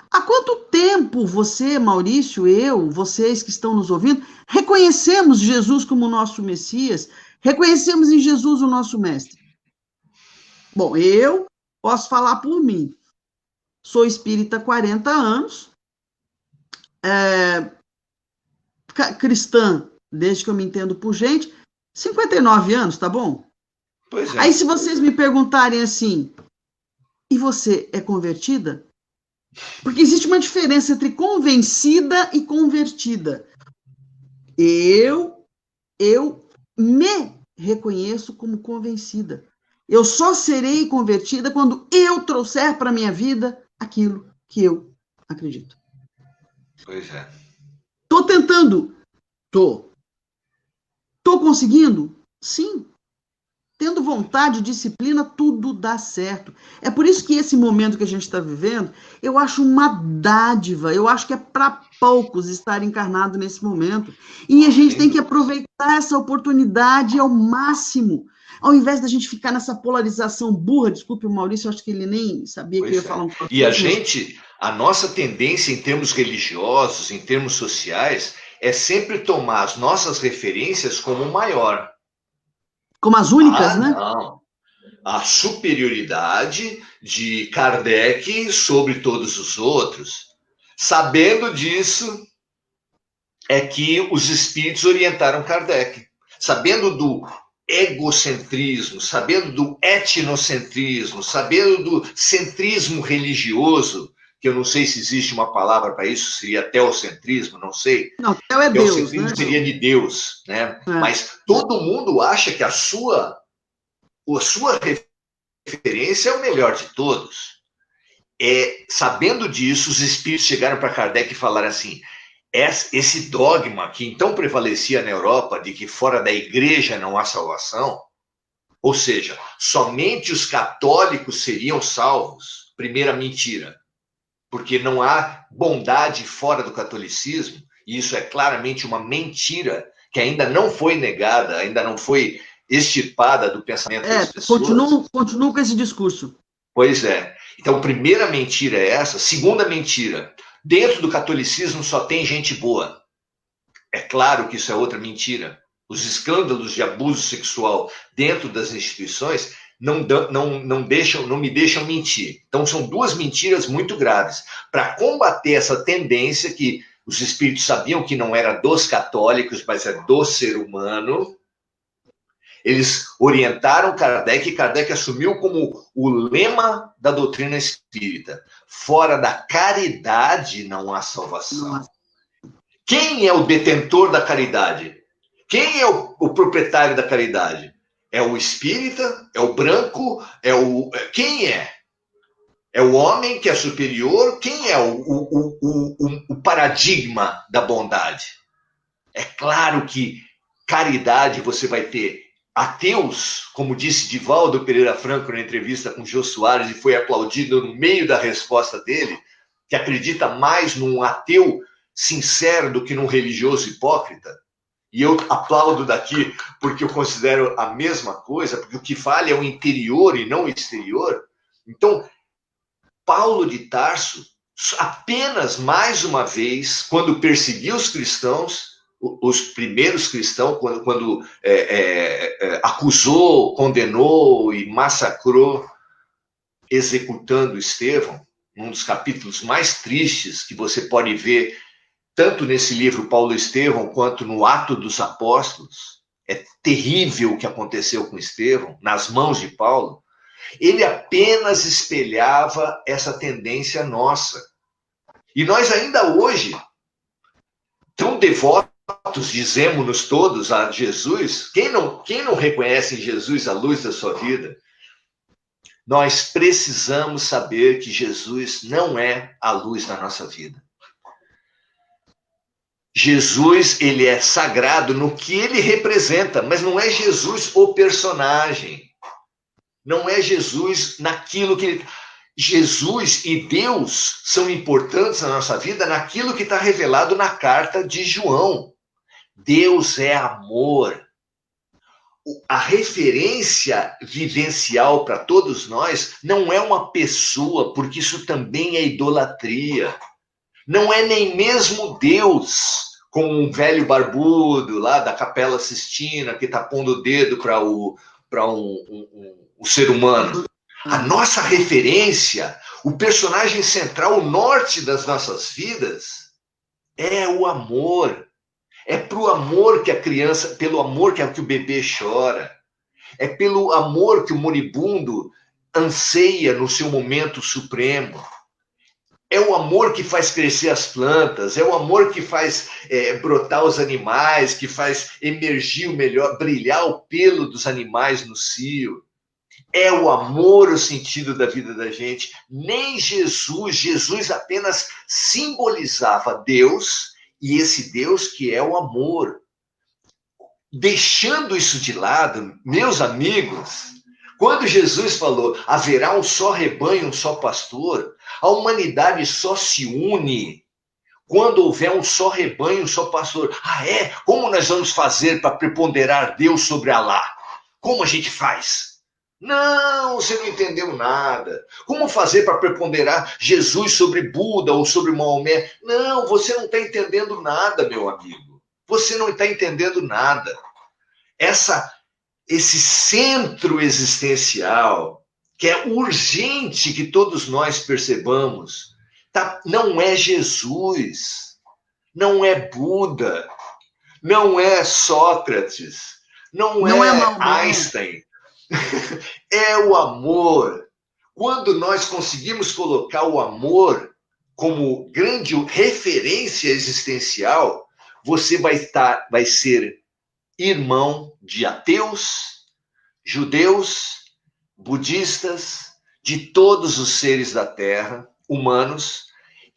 [SPEAKER 2] Há quanto tempo você, Maurício, eu, vocês que estão nos ouvindo, reconhecemos Jesus como nosso Messias? Reconhecemos em Jesus o nosso Mestre? Bom, eu posso falar por mim. Sou espírita há 40 anos, cristã desde que eu me entendo por gente, 59 anos, tá bom?
[SPEAKER 1] Pois é.
[SPEAKER 2] Aí se vocês me perguntarem assim, e você é convertida? Porque existe uma diferença entre convencida e convertida. Eu me reconheço como convencida. Eu só serei convertida quando eu trouxer para minha vida aquilo que eu acredito.
[SPEAKER 1] Pois é.
[SPEAKER 2] Tô tentando? Tô. Tô conseguindo? Sim. Tendo vontade, disciplina, tudo dá certo. É por isso que esse momento que a gente está vivendo, eu acho uma dádiva. Eu acho que é para poucos estar encarnado nesse momento. E a gente
[SPEAKER 1] Sem
[SPEAKER 2] tem que
[SPEAKER 1] dúvida.
[SPEAKER 2] aproveitar essa oportunidade ao máximo. Ao invés da gente ficar nessa polarização burra, desculpe o Maurício, eu acho que ele nem sabia que eu ia
[SPEAKER 1] Pois é.
[SPEAKER 2] falar um troço
[SPEAKER 1] E
[SPEAKER 2] desse, mas
[SPEAKER 1] a nossa tendência em termos religiosos, em termos sociais, é sempre tomar as nossas referências como maior.
[SPEAKER 2] como as únicas,
[SPEAKER 1] Ah,
[SPEAKER 2] né?
[SPEAKER 1] não. A superioridade de Kardec sobre todos os outros. Sabendo disso, é que os espíritos orientaram Kardec. Sabendo do egocentrismo, sabendo do etnocentrismo, sabendo do centrismo religioso, que eu não sei se existe uma palavra para isso, seria teocentrismo, não sei.
[SPEAKER 2] Não, Theo é Deus, né?
[SPEAKER 1] Teocentrismo seria de Deus, né?
[SPEAKER 2] É.
[SPEAKER 1] Mas todo mundo acha que a sua referência é o melhor de todos. Sabendo disso, os espíritos chegaram para Kardec e falaram assim: esse dogma que então prevalecia na Europa de que fora da igreja não há salvação, ou seja, somente os católicos seriam salvos, primeira mentira, porque não há bondade fora do catolicismo, e isso é claramente uma mentira que ainda não foi negada, ainda não foi extirpada do pensamento das pessoas.
[SPEAKER 2] Continuo com esse discurso.
[SPEAKER 1] Pois é. Então, primeira mentira é essa. Segunda mentira, dentro do catolicismo só tem gente boa. É claro que isso é outra mentira. Os escândalos de abuso sexual dentro das instituições não me deixam mentir. Então, são duas mentiras muito graves. Para combater essa tendência que os espíritos sabiam que não era dos católicos, mas é do ser humano, eles orientaram Kardec, e Kardec assumiu como o lema da doutrina espírita: fora da caridade não há salvação. Quem é o detentor da caridade? Quem é o proprietário da caridade? É o espírita? É o branco? Quem é? É o homem que é superior? Quem é o paradigma da bondade? É claro que caridade você vai ter ateus, como disse Divaldo Pereira Franco na entrevista com Jô Soares, e foi aplaudido no meio da resposta dele, que acredita mais num ateu sincero do que num religioso hipócrita. E eu aplaudo daqui porque eu considero a mesma coisa, porque o que vale é o interior e não o exterior. Então, Paulo de Tarso, apenas mais uma vez, quando perseguiu os cristãos, os primeiros cristãos, quando acusou, condenou e massacrou, executando Estevão, um dos capítulos mais tristes que você pode ver tanto nesse livro Paulo Estevão, quanto no Ato dos Apóstolos. É terrível o que aconteceu com Estevão, nas mãos de Paulo. Ele apenas espelhava essa tendência nossa. E nós ainda hoje, tão devotos, dizemos-nos todos, a Jesus, quem não reconhece em Jesus a luz da sua vida? Nós precisamos saber que Jesus não é a luz da nossa vida. Jesus, ele é sagrado no que ele representa, mas não é Jesus o personagem. Não é Jesus naquilo que ele... Jesus e Deus são importantes na nossa vida naquilo que está revelado na carta de João. Deus é amor. A referência vivencial para todos nós não é uma pessoa, porque isso também é idolatria. Não é nem mesmo Deus, como um velho barbudo lá da Capela Sistina que está pondo o dedo para o ser humano. A nossa referência, o personagem central, o norte das nossas vidas, é o amor. É pro amor que a criança, pelo amor que o bebê chora. É pelo amor que o moribundo anseia no seu momento supremo. É o amor que faz crescer as plantas, é o amor que faz brotar os animais, que faz emergir o melhor, brilhar o pelo dos animais no cio. É o amor o sentido da vida da gente. Nem Jesus apenas simbolizava Deus, e esse Deus que é o amor. Deixando isso de lado, meus amigos, quando Jesus falou, haverá um só rebanho, um só pastor, a humanidade só se une quando houver um só rebanho, um só pastor. Como nós vamos fazer para preponderar Deus sobre Alá? Como a gente faz? Não, você não entendeu nada. Como fazer para preponderar Jesus sobre Buda ou sobre Maomé? Não, você não está entendendo nada, meu amigo. Você não está entendendo nada. Esse centro existencial, que é urgente que todos nós percebamos, não é Jesus, não é Buda, não é Sócrates, não é Einstein. É o amor. Quando nós conseguimos colocar o amor como grande referência existencial, você vai ser irmão de ateus, judeus, budistas, de todos os seres da Terra, humanos,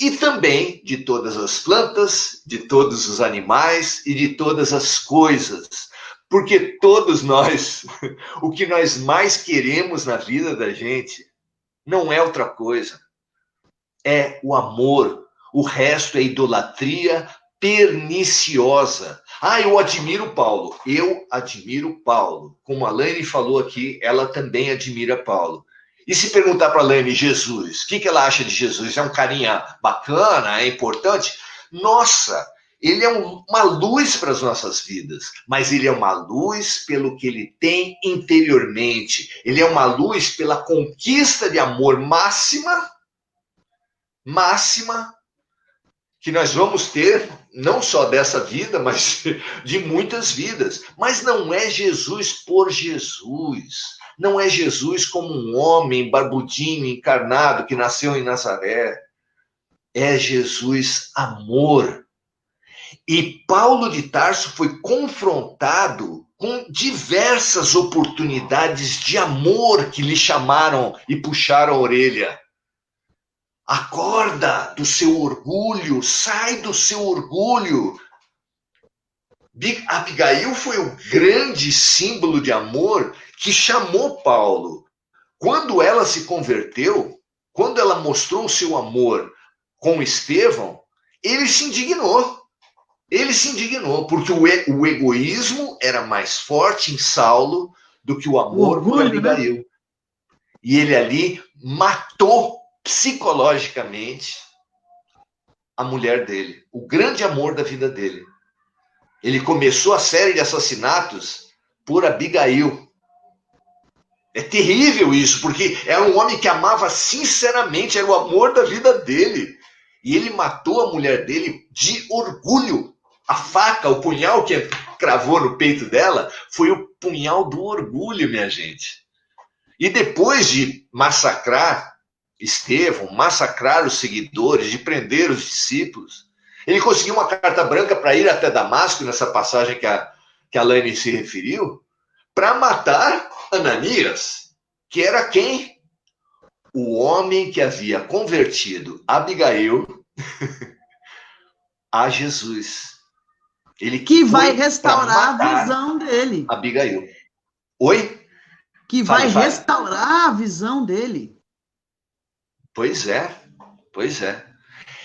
[SPEAKER 1] e também de todas as plantas, de todos os animais e de todas as coisas. Porque todos nós, o que nós mais queremos na vida da gente, não é outra coisa. É o amor. O resto é idolatria perniciosa. Eu admiro Paulo. Eu admiro Paulo. Como a Laine falou aqui, ela também admira Paulo. E se perguntar para a Laine, Jesus, o que ela acha de Jesus? É um carinha bacana? É importante? Nossa, Ele é uma luz para as nossas vidas, mas ele é uma luz pelo que ele tem interiormente. Ele é uma luz pela conquista de amor máxima, que nós vamos ter, não só dessa vida, mas de muitas vidas. Mas não é Jesus por Jesus. Não é Jesus como um homem barbudinho, encarnado, que nasceu em Nazaré. É Jesus amor. E Paulo de Tarso foi confrontado com diversas oportunidades de amor que lhe chamaram e puxaram a orelha. Acorda do seu orgulho, sai do seu orgulho. Abigail foi o grande símbolo de amor que chamou Paulo. Quando ela se converteu, quando ela mostrou o seu amor com Estevão, ele se indignou. Ele se indignou, porque o egoísmo era mais forte em Saulo do que o amor por Abigail. Né? E ele ali matou psicologicamente a mulher dele, o grande amor da vida dele. Ele começou a série de assassinatos por Abigail. É terrível isso, porque era um homem que amava sinceramente, era o amor da vida dele. E ele matou a mulher dele de orgulho. A faca, o punhal que cravou no peito dela, foi o punhal do orgulho, minha gente. E depois de massacrar Estevão, massacrar os seguidores, de prender os discípulos, ele conseguiu uma carta branca para ir até Damasco, nessa passagem que a Laine se referiu, para matar Ananias, que era quem? O homem que havia convertido Abigail a Jesus. Ele
[SPEAKER 2] que vai restaurar a visão dele.
[SPEAKER 1] Abigail. Oi?
[SPEAKER 2] Que vai restaurar a visão dele.
[SPEAKER 1] Pois é, pois é.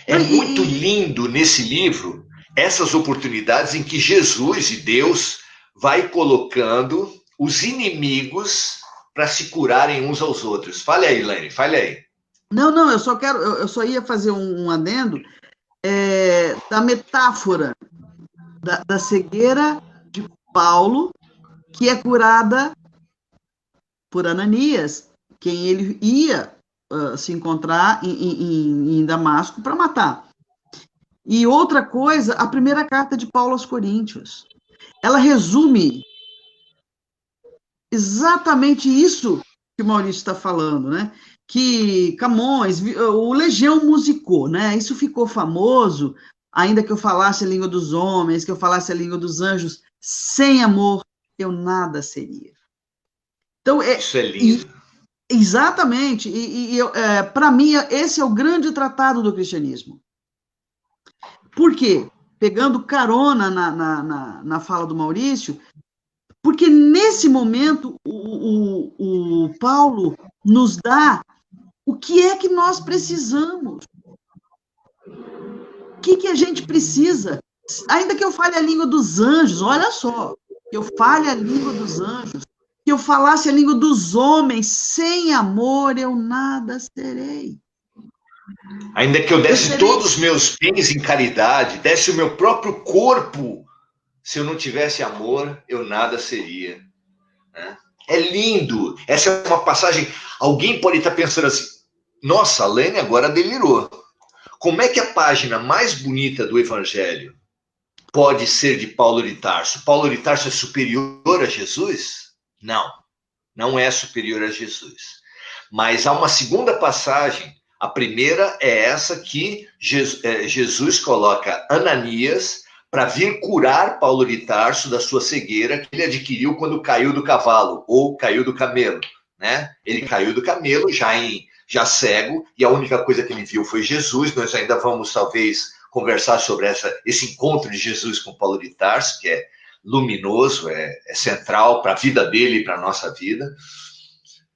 [SPEAKER 1] É muito lindo nesse livro essas oportunidades em que Jesus e Deus vai colocando os inimigos para se curarem uns aos outros. Fale aí, Laine, fale aí.
[SPEAKER 2] Não, eu só ia fazer um adendo da metáfora da cegueira de Paulo, que é curada por Ananias, quem ele ia se encontrar em Damasco para matar. E outra coisa, a primeira carta de Paulo aos Coríntios, ela resume exatamente isso que o Maurício está falando, né? Que Camões, o Legião musicou, né? Isso ficou famoso, ainda que eu falasse a língua dos homens, que eu falasse a língua dos anjos, sem amor eu nada seria. Então,
[SPEAKER 1] isso é lindo.
[SPEAKER 2] Exatamente. Para mim, esse é o grande tratado do cristianismo. Por quê? Pegando carona na fala do Maurício, porque nesse momento o Paulo nos dá o que é que nós precisamos. O que a gente precisa? Ainda que eu fale a língua dos anjos, olha só, que eu fale a língua dos anjos, que eu falasse a língua dos homens, sem amor eu nada serei.
[SPEAKER 1] Ainda que eu desse todos os meus bens em caridade, desse o meu próprio corpo, se eu não tivesse amor, eu nada seria. Né? É lindo. Essa é uma passagem. Alguém pode estar pensando assim: nossa, a Laine agora delirou. Como é que a página mais bonita do Evangelho pode ser de Paulo de Tarso? Paulo de Tarso é superior a Jesus? Não, não é superior a Jesus. Mas há uma segunda passagem. A primeira é essa que Jesus coloca Ananias para vir curar Paulo de Tarso da sua cegueira que ele adquiriu quando caiu do cavalo, ou caiu do camelo. Né? Ele caiu do camelo já cego, e a única coisa que ele viu foi Jesus. Nós ainda vamos, talvez, conversar sobre esse encontro de Jesus com Paulo de Tarso, que é luminoso, é central para a vida dele e para a nossa vida.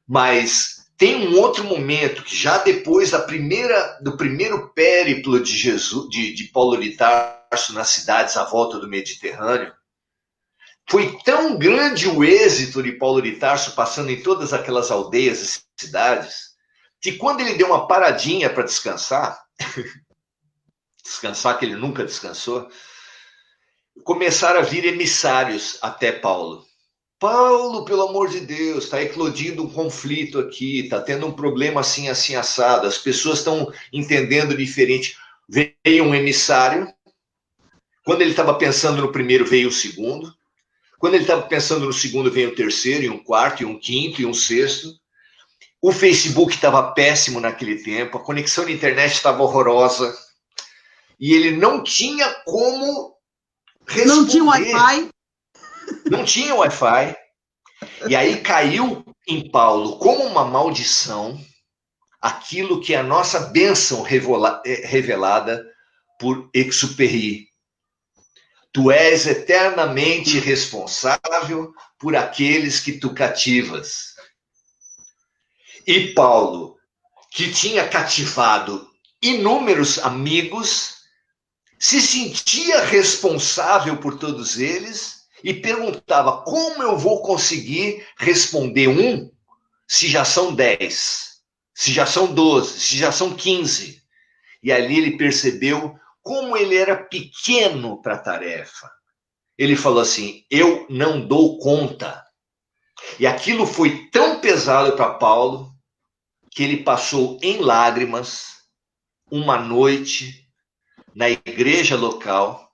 [SPEAKER 1] Mas tem um outro momento que já depois do primeiro périplo de Jesus, de Paulo de Tarso nas cidades à volta do Mediterrâneo, foi tão grande o êxito de Paulo de Tarso passando em todas aquelas aldeias e cidades, que quando ele deu uma paradinha para descansar, descansar que ele nunca descansou, começaram a vir emissários até Paulo. Paulo, pelo amor de Deus, está eclodindo um conflito aqui, está tendo um problema assim, assim, assado, as pessoas estão entendendo diferente. Veio um emissário, quando ele estava pensando no primeiro, veio o segundo, quando ele estava pensando no segundo, veio o terceiro, e um quarto, e um quinto, e um sexto. O Facebook estava péssimo naquele tempo, a conexão de internet estava horrorosa, e ele não tinha como responder.
[SPEAKER 2] Não tinha Wi-Fi.
[SPEAKER 1] Não tinha Wi-Fi. E aí caiu em Paulo como uma maldição aquilo que é a nossa bênção revelada por Exupéry. Tu és eternamente responsável por aqueles que tu cativas. E Paulo, que tinha cativado inúmeros amigos, se sentia responsável por todos eles e perguntava como eu vou conseguir responder um se já são 10, se já são 12, se já são 15. E ali ele percebeu como ele era pequeno para a tarefa. Ele falou assim, eu não dou conta. E aquilo foi tão pesado para Paulo que ele passou em lágrimas uma noite na igreja local,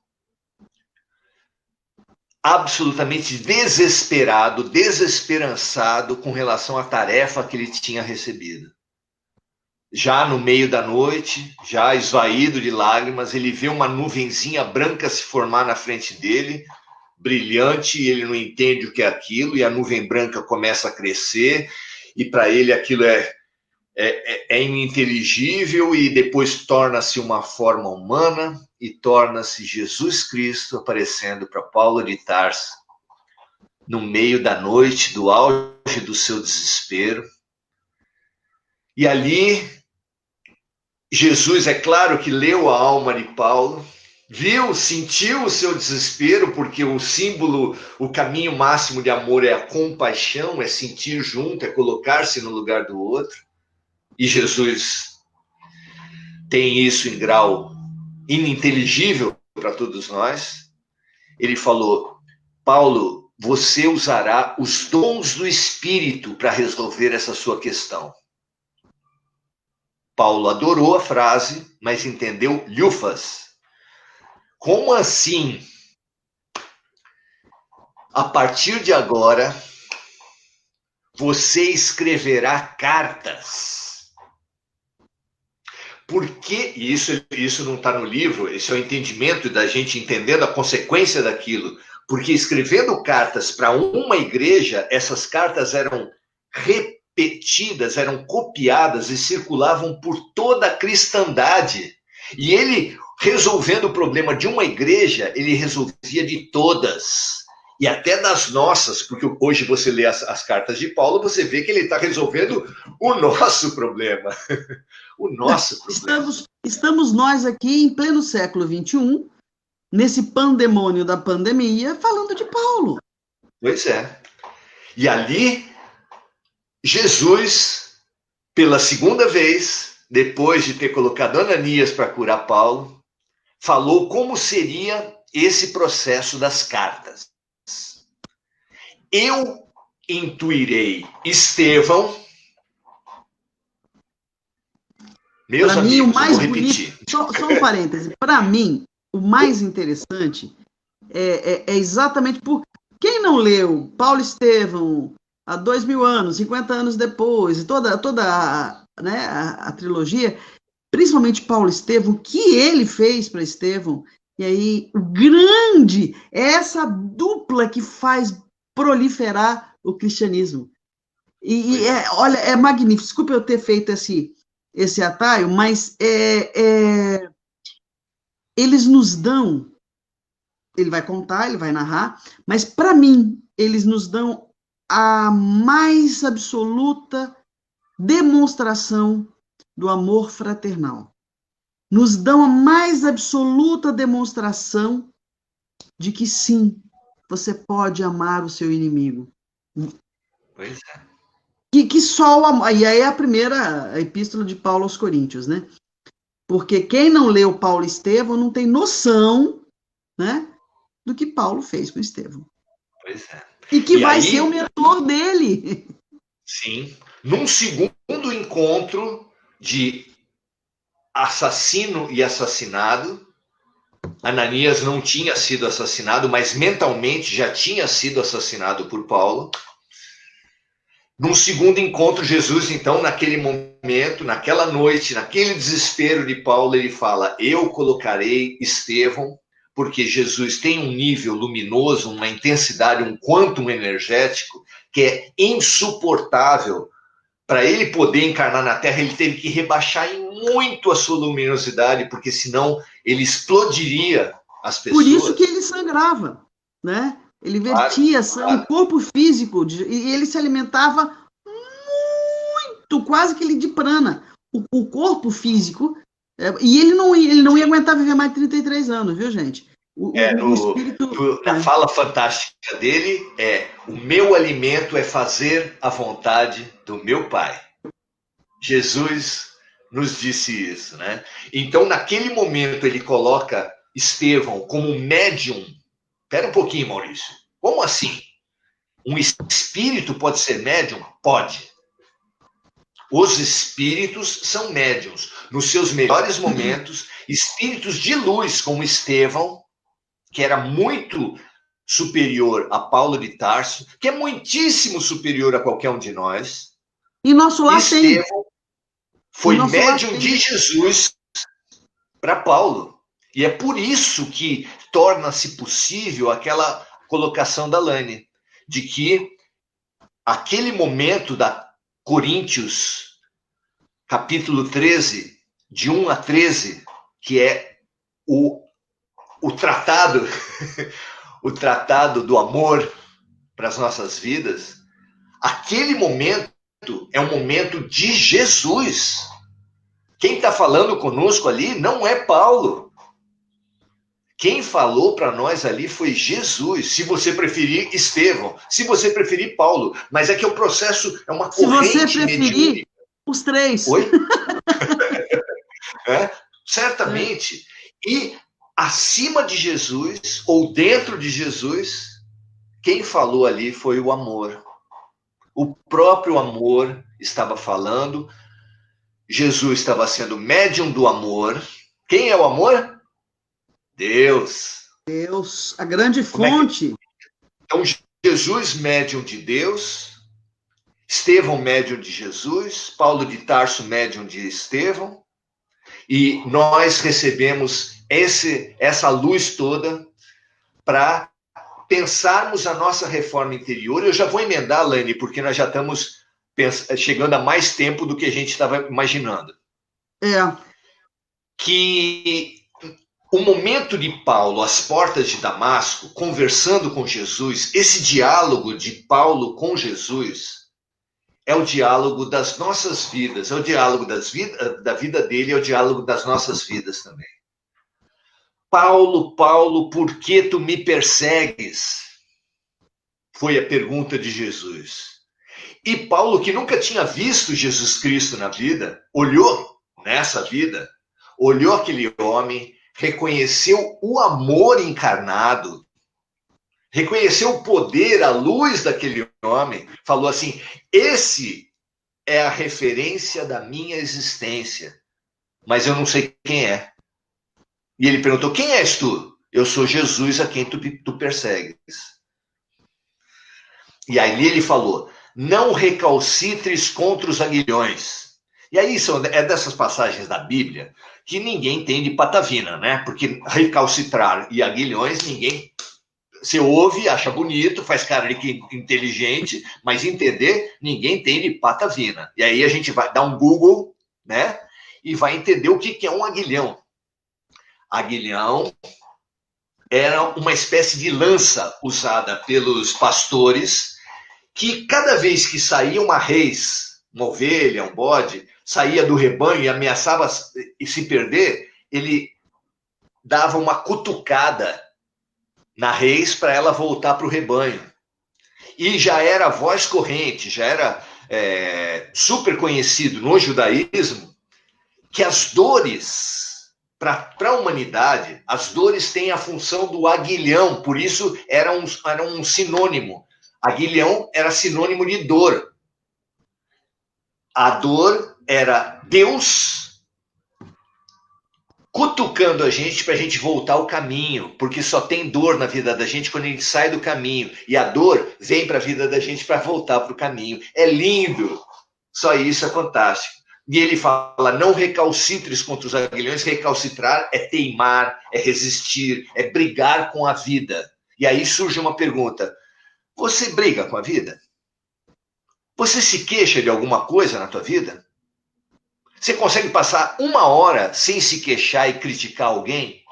[SPEAKER 1] absolutamente desesperado, desesperançado com relação à tarefa que ele tinha recebido. Já no meio da noite, já esvaído de lágrimas, ele vê uma nuvenzinha branca se formar na frente dele, brilhante, e ele não entende o que é aquilo, e a nuvem branca começa a crescer, e para ele aquilo é ininteligível, e depois torna-se uma forma humana, e torna-se Jesus Cristo aparecendo para Paulo de Tarso, no meio da noite, do auge do seu desespero. E ali, Jesus, é claro que leu a alma de Paulo, viu, sentiu o seu desespero, porque o símbolo, o caminho máximo de amor é a compaixão, é sentir junto, é colocar-se no lugar do outro. E Jesus tem isso em grau ininteligível para todos nós. Ele falou, Paulo, você usará os dons do Espírito para resolver essa sua questão. Paulo adorou a frase, mas entendeu lhufas. Como assim? A partir de agora, você escreverá cartas. Porque isso não está no livro, esse é o entendimento da gente entendendo a consequência daquilo. Porque escrevendo cartas para uma igreja, essas cartas eram repetidas, eram copiadas e circulavam por toda a cristandade. E ele, resolvendo o problema de uma igreja, ele resolvia de todas. E até das nossas, porque hoje você lê as cartas de Paulo, você vê que ele está resolvendo o nosso problema. O nosso problema.
[SPEAKER 2] Estamos nós aqui em pleno século XXI, nesse pandemônio da pandemia, falando de Paulo.
[SPEAKER 1] Pois é. E ali, Jesus, pela segunda vez, depois de ter colocado Ananias para curar Paulo, falou como seria esse processo das cartas. Eu intuirei Estevão. Meus
[SPEAKER 2] Para mim, o
[SPEAKER 1] amigos, eu
[SPEAKER 2] mais
[SPEAKER 1] vou repetir.
[SPEAKER 2] bonito, só um parêntese, para mim, o mais interessante é exatamente por quem não leu Paulo Estevão há 2000 anos, 50 anos depois, toda né, a trilogia, principalmente Paulo Estevão, o que ele fez para Estevão, e aí o grande, essa dupla que faz proliferar o cristianismo. Olha, é magnífico. Desculpa eu ter feito esse atalho, mas eles nos dão, ele vai contar, ele vai narrar, mas para mim, eles nos dão a mais absoluta demonstração do amor fraternal. Nos dão a mais absoluta demonstração de que sim, você pode amar o seu inimigo.
[SPEAKER 1] Pois é.
[SPEAKER 2] Que só o amor. E aí é a primeira epístola de Paulo aos Coríntios, né? Porque quem não leu Paulo Estevão não tem noção, né? do que Paulo fez com Estevão.
[SPEAKER 1] Pois é.
[SPEAKER 2] E que vai ser o mentor dele.
[SPEAKER 1] Sim. Num segundo encontro de assassino e assassinado, Ananias não tinha sido assassinado, mas mentalmente já tinha sido assassinado por Paulo. Num segundo encontro, Jesus, então, naquele momento, naquela noite, naquele desespero de Paulo, ele fala: eu colocarei Estevão, porque Jesus tem um nível luminoso, uma intensidade, um quantum energético que é insuportável. Para ele poder encarnar na Terra, ele teve que rebaixar em muito a sua luminosidade, porque senão ele explodiria as pessoas.
[SPEAKER 2] Por isso que ele sangrava, né? Ele vertia sangue, o corpo físico, e ele se alimentava muito, quase que ele de prana. O corpo físico, e ele não ia aguentar viver mais de 33 anos, viu, gente? O espírito...
[SPEAKER 1] Na fala fantástica dele o meu alimento é fazer a vontade do meu Pai. Jesus nos disse isso, né? Então, naquele momento, ele coloca Estevão como médium. Espera um pouquinho, Maurício. Como assim? Um espírito pode ser médium? Pode. Os espíritos são médiums. Nos seus melhores momentos, espíritos de luz, como Estevão, que era muito superior a Paulo de Tarso, que é muitíssimo superior a qualquer um de nós.
[SPEAKER 2] E nosso lar
[SPEAKER 1] Estevão foi médium de Jesus para Paulo. E é por isso que torna-se possível aquela colocação da Lane, de que aquele momento da Coríntios, capítulo 13, de 1 a 13, que é o tratado, o tratado do amor para as nossas vidas, aquele momento é um momento de Jesus. Quem está falando conosco ali não é Paulo. Quem falou para nós ali foi Jesus. Se você preferir, Estevão. Se você preferir, Paulo. Mas é que o processo é uma corrente.
[SPEAKER 2] Se você preferir, os três.
[SPEAKER 1] Oi? Certamente. E acima de Jesus, ou dentro de Jesus, quem falou ali foi o amor. O próprio amor estava falando. Jesus estava sendo médium do amor. Quem é o amor? Deus.
[SPEAKER 2] Deus, a grande fonte.
[SPEAKER 1] Então, Jesus, médium de Deus. Estevão, médium de Jesus. Paulo de Tarso, médium de Estevão. E nós recebemos essa luz toda para pensarmos a nossa reforma interior. Eu já vou emendar, Lane, porque nós já estamos chegando a mais tempo do que a gente estava imaginando. Que o momento de Paulo às portas de Damasco, conversando com Jesus, esse diálogo de Paulo com Jesus é o diálogo das nossas vidas, é o diálogo da vida dele, é o diálogo das nossas vidas também. Paulo, Paulo, por que tu me persegues? Foi a pergunta de Jesus. E Paulo, que nunca tinha visto Jesus Cristo na vida, olhou nessa vida, olhou aquele homem, reconheceu o amor encarnado, reconheceu o poder, a luz daquele homem, falou assim: esse é a referência da minha existência, mas eu não sei quem é. E ele perguntou: quem és tu? Eu sou Jesus a quem tu persegues. E aí ele falou: não recalcitres contra os aguilhões. E aí é dessas passagens da Bíblia que ninguém tem de patavina, né? Porque recalcitrar e aguilhões, ninguém... Você ouve, acha bonito, faz cara de que inteligente, mas entender, ninguém tem de patavina. E aí a gente vai dar um Google, né? E vai entender o que é um aguilhão. Aguilhão era uma espécie de lança usada pelos pastores, que cada vez que saía uma res, uma ovelha, um bode, saía do rebanho e ameaçava se perder, ele dava uma cutucada na res para ela voltar para o rebanho. E já era voz corrente, já era super conhecido no judaísmo que as dores para a humanidade, as dores têm a função do aguilhão, por isso era um sinônimo. Aguilhão era sinônimo de dor. A dor era Deus cutucando a gente para a gente voltar ao caminho, porque só tem dor na vida da gente quando a gente sai do caminho, e a dor vem para a vida da gente para voltar para o caminho. É lindo, só isso é fantástico. E ele fala, não recalcitres contra os aguilhões. Recalcitrar é teimar, é resistir, é brigar com a vida. E aí surge uma pergunta, você briga com a vida? Você se queixa de alguma coisa na tua vida? Você consegue passar 1 hora sem se queixar e criticar alguém?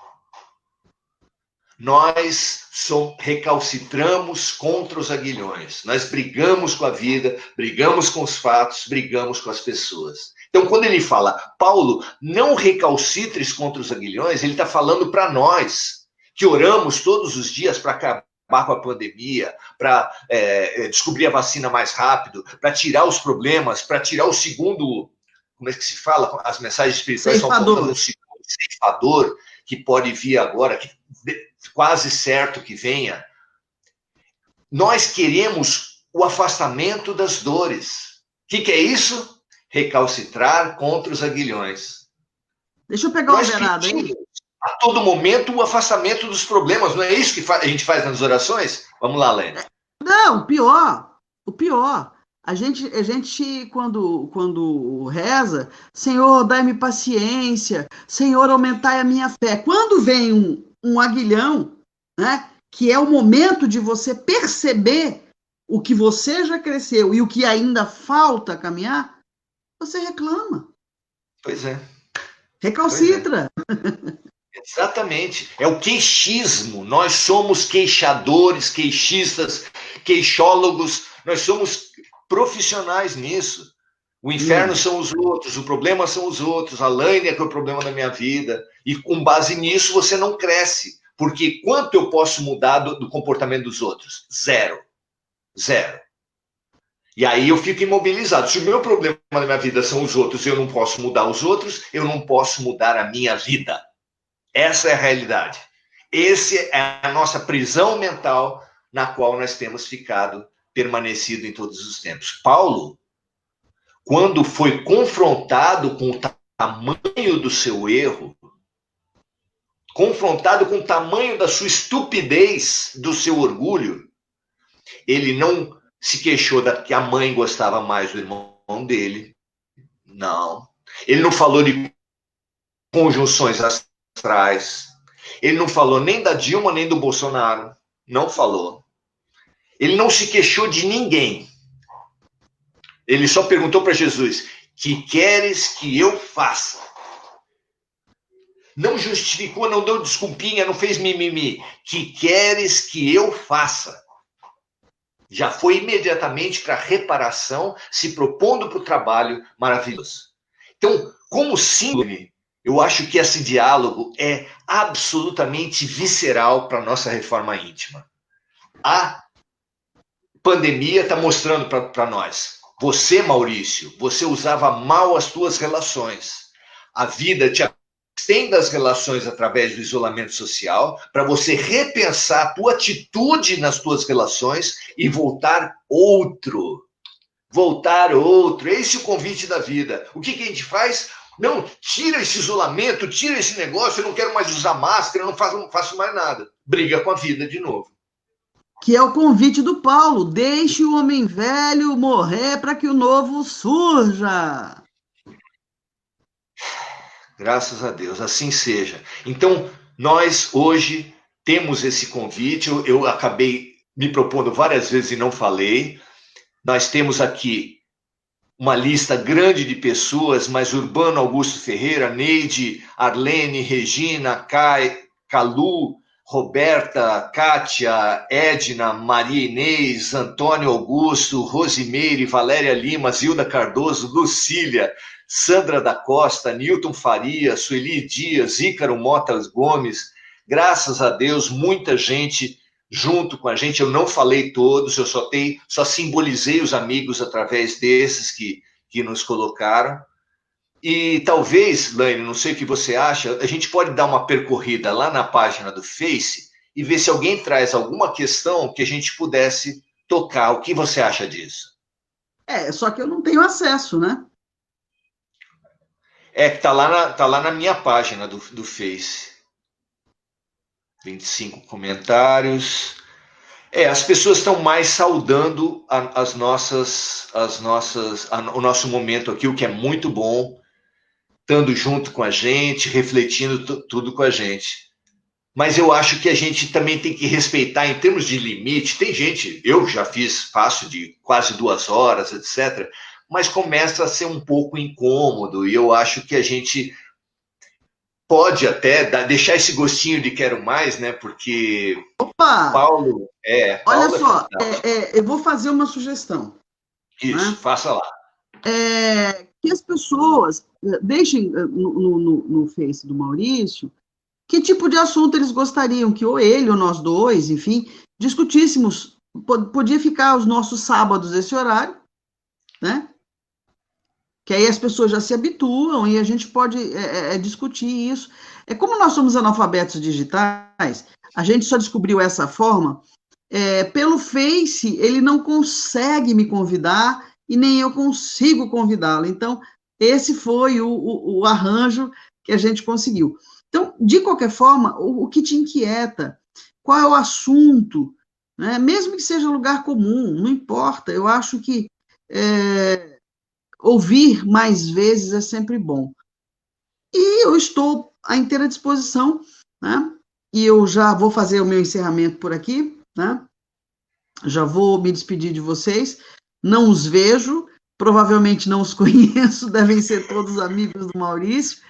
[SPEAKER 1] Nós recalcitramos contra os aguilhões. Nós brigamos com a vida, brigamos com os fatos, brigamos com as pessoas. Então, quando ele fala, Paulo, não recalcitres contra os aguilhões, ele está falando para nós, que oramos todos os dias para acabar com a pandemia, para descobrir a vacina mais rápido, para tirar os problemas, para tirar o segundo, como é que se fala? As mensagens espirituais estão falando do segundo ceifador, que pode vir agora, que quase certo que venha. Nós queremos o afastamento das dores. O que é isso? Recalcitrar contra os aguilhões.
[SPEAKER 2] Deixa eu pegar o verado aí.
[SPEAKER 1] A todo momento o afastamento dos problemas. Não é isso que a gente faz nas orações? Vamos lá, Lene.
[SPEAKER 2] Não, o pior. A gente quando reza, Senhor, dai-me paciência, Senhor, aumentai a minha fé. Quando vem um aguilhão, né, que é o momento de você perceber o que você já cresceu e o que ainda falta caminhar, você reclama.
[SPEAKER 1] Pois é.
[SPEAKER 2] Recalcitra.
[SPEAKER 1] Pois é. Exatamente. É o queixismo. Nós somos queixadores, queixistas, queixólogos. Nós somos profissionais nisso. O inferno são os outros, o problema são os outros, a Lânia que é o problema da minha vida. E com base nisso você não cresce. Porque quanto eu posso mudar do comportamento dos outros? Zero. E aí eu fico imobilizado. Se o meu problema na minha vida são os outros e eu não posso mudar os outros, eu não posso mudar a minha vida. Essa é a realidade. Essa é a nossa prisão mental na qual nós temos permanecido em todos os tempos. Paulo, quando foi confrontado com o tamanho do seu erro, confrontado com o tamanho da sua estupidez, do seu orgulho, ele não se queixou que a mãe gostava mais do irmão dele. Não. Ele não falou de conjunções astrais. Ele não falou nem da Dilma, nem do Bolsonaro. Não falou. Ele não se queixou de ninguém. Ele só perguntou para Jesus, que queres que eu faça? Não justificou, não deu desculpinha, não fez mimimi. Que queres que eu faça? Já foi imediatamente para reparação, se propondo para o trabalho maravilhoso. Então, como síndrome, eu acho que esse diálogo é absolutamente visceral para a nossa reforma íntima. A pandemia está mostrando para nós. Você, Maurício, você usava mal as tuas relações. A vida te abstém das relações através do isolamento social para você repensar a tua atitude nas tuas relações e voltar outro. Voltar outro. Esse é o convite da vida. O que a gente faz? Não, tira esse isolamento, tira esse negócio, eu não quero mais usar máscara, eu não faço mais nada. Briga com a vida de novo.
[SPEAKER 2] Que é o convite do Paulo. Deixe o homem velho morrer para que o novo surja.
[SPEAKER 1] Graças a Deus, assim seja. Então, nós hoje temos esse convite, eu acabei me propondo várias vezes e não falei. Nós temos aqui uma lista grande de pessoas, mas Urbano Augusto Ferreira, Neide, Arlene, Regina, Calu, Roberta, Kátia, Edna, Maria Inês, Antônio Augusto, Rosimeire, Valéria Lima, Zilda Cardoso, Lucília, Sandra da Costa, Nilton Faria, Sueli Dias, Ícaro Motas Gomes. Graças a Deus, muita gente junto com a gente. Eu não falei todos, eu só simbolizei os amigos através desses que nos colocaram. E talvez, Laine, não sei o que você acha, a gente pode dar uma percorrida lá na página do Face e ver se alguém traz alguma questão que a gente pudesse tocar. O que você acha disso?
[SPEAKER 2] Só que eu não tenho acesso, né?
[SPEAKER 1] Tá lá na minha página do Face. 25 comentários. As pessoas estão mais saudando o nosso momento aqui, o que é muito bom, estando junto com a gente, refletindo tudo com a gente. Mas eu acho que a gente também tem que respeitar em termos de limite. Tem gente, eu já faço de quase 2 horas, etc. Mas começa a ser um pouco incômodo e eu acho que a gente pode até deixar esse gostinho de quero mais, né? Porque
[SPEAKER 2] Opa!
[SPEAKER 1] Paulo
[SPEAKER 2] Olha
[SPEAKER 1] Paulo é
[SPEAKER 2] só,
[SPEAKER 1] fantástico.
[SPEAKER 2] eu vou fazer uma sugestão,
[SPEAKER 1] Isso,
[SPEAKER 2] né?
[SPEAKER 1] faça lá.
[SPEAKER 2] Que as pessoas deixem no Face do Maurício que tipo de assunto eles gostariam que ou ele ou nós dois, enfim, discutíssemos. Podia ficar os nossos sábados esse horário, né? Que aí as pessoas já se habituam e a gente pode discutir isso. Como nós somos analfabetos digitais, a gente só descobriu essa forma pelo Face, ele não consegue me convidar e nem eu consigo convidá-lo. Então, esse foi o arranjo que a gente conseguiu. Então, de qualquer forma, o que te inquieta? Qual é o assunto? Né? Mesmo que seja lugar comum, não importa. Eu acho que ouvir mais vezes é sempre bom. E eu estou à inteira disposição, né? E eu já vou fazer o meu encerramento por aqui, né? Já vou me despedir de vocês. Não os vejo, provavelmente não os conheço, devem ser todos amigos do Maurício,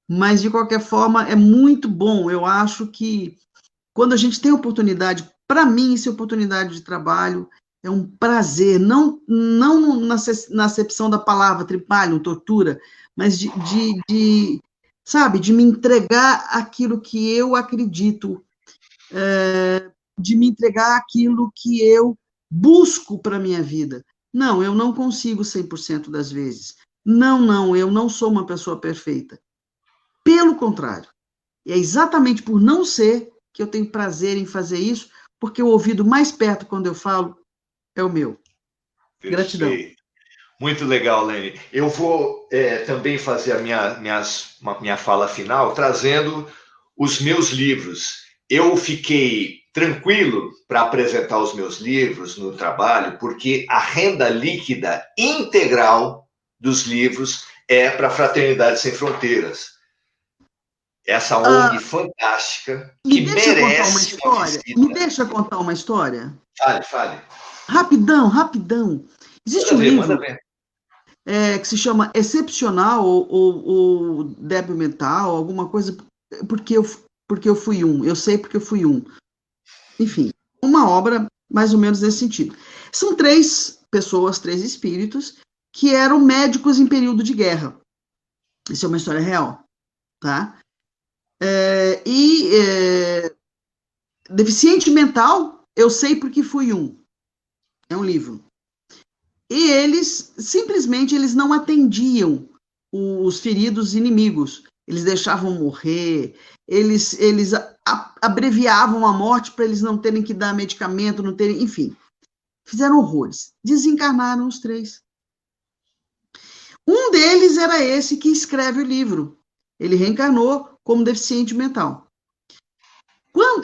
[SPEAKER 2] mas de qualquer forma é muito bom. Eu acho que quando a gente tem oportunidade, para mim, isso é oportunidade de trabalho, é um prazer, não na acepção da palavra trabalho, tortura, mas sabe, de me entregar aquilo que eu acredito, de me entregar aquilo que eu busco para a minha vida. Não, eu não consigo 100% das vezes. Não, eu não sou uma pessoa perfeita. Pelo contrário, é exatamente por não ser que eu tenho prazer em fazer isso, porque o ouvido mais perto quando eu falo é o meu. Gratidão.
[SPEAKER 1] Perfeito. Muito legal, Lene. Eu vou também fazer a minha fala final trazendo os meus livros. Eu fiquei tranquilo para apresentar os meus livros no trabalho, porque a renda líquida integral dos livros é para a Fraternidade Sem Fronteiras. Essa ONG fantástica
[SPEAKER 2] Me
[SPEAKER 1] que
[SPEAKER 2] deixa contar uma
[SPEAKER 1] merece uma
[SPEAKER 2] história? Me
[SPEAKER 1] visita.
[SPEAKER 2] deixa contar uma história?
[SPEAKER 1] Fale, fale.
[SPEAKER 2] Rapidão, rapidão. Existe
[SPEAKER 1] Manda
[SPEAKER 2] um
[SPEAKER 1] ver, manda
[SPEAKER 2] livro
[SPEAKER 1] ver.
[SPEAKER 2] que se chama Excepcional ou Débil Mental, alguma coisa, porque eu, porque eu fui um. Eu sei porque eu fui um. Enfim, uma obra mais ou menos nesse sentido. São três pessoas, três espíritos, que eram médicos em período de guerra. Isso é uma história real, tá? Deficiente mental, eu sei porque fui um. É um livro. E eles, simplesmente, eles não atendiam os feridos inimigos. Eles deixavam morrer, eles abreviavam a morte para eles não terem que dar medicamento, não terem, enfim. Fizeram horrores. Desencarnaram os três. Um deles era esse que escreve o livro. Ele reencarnou como deficiente mental.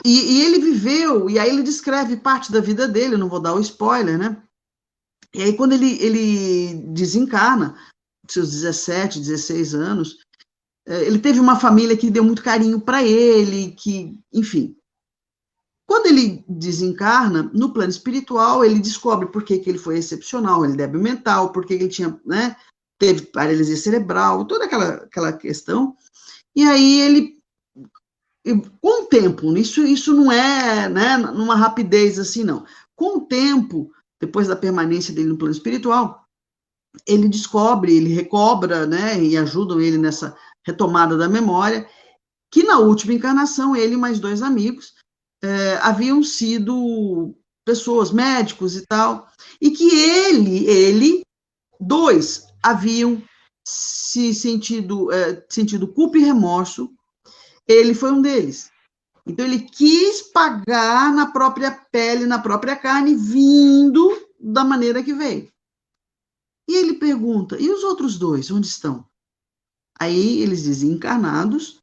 [SPEAKER 2] E ele viveu, e aí ele descreve parte da vida dele, não vou dar o spoiler, né? E aí, quando ele desencarna, seus 17, 16 anos, ele teve uma família que deu muito carinho para ele, que, enfim. Quando ele desencarna, no plano espiritual, ele descobre por que ele foi excepcional, ele é débil mental, por que ele tinha, né, teve paralisia cerebral, toda aquela questão. E aí ele, com o tempo, isso não é, né, numa rapidez assim, não. Com o tempo, depois da permanência dele no plano espiritual, ele descobre, ele recobra, né, e ajudam ele nessa retomada da memória, que na última encarnação, ele e mais dois amigos haviam sido pessoas, médicos e tal, e que dois, haviam se sentido culpa e remorso, ele foi um deles. Então, ele quis pagar na própria pele, na própria carne, vindo da maneira que veio. E ele pergunta, e os outros dois, onde estão? Aí eles dizem, encarnados.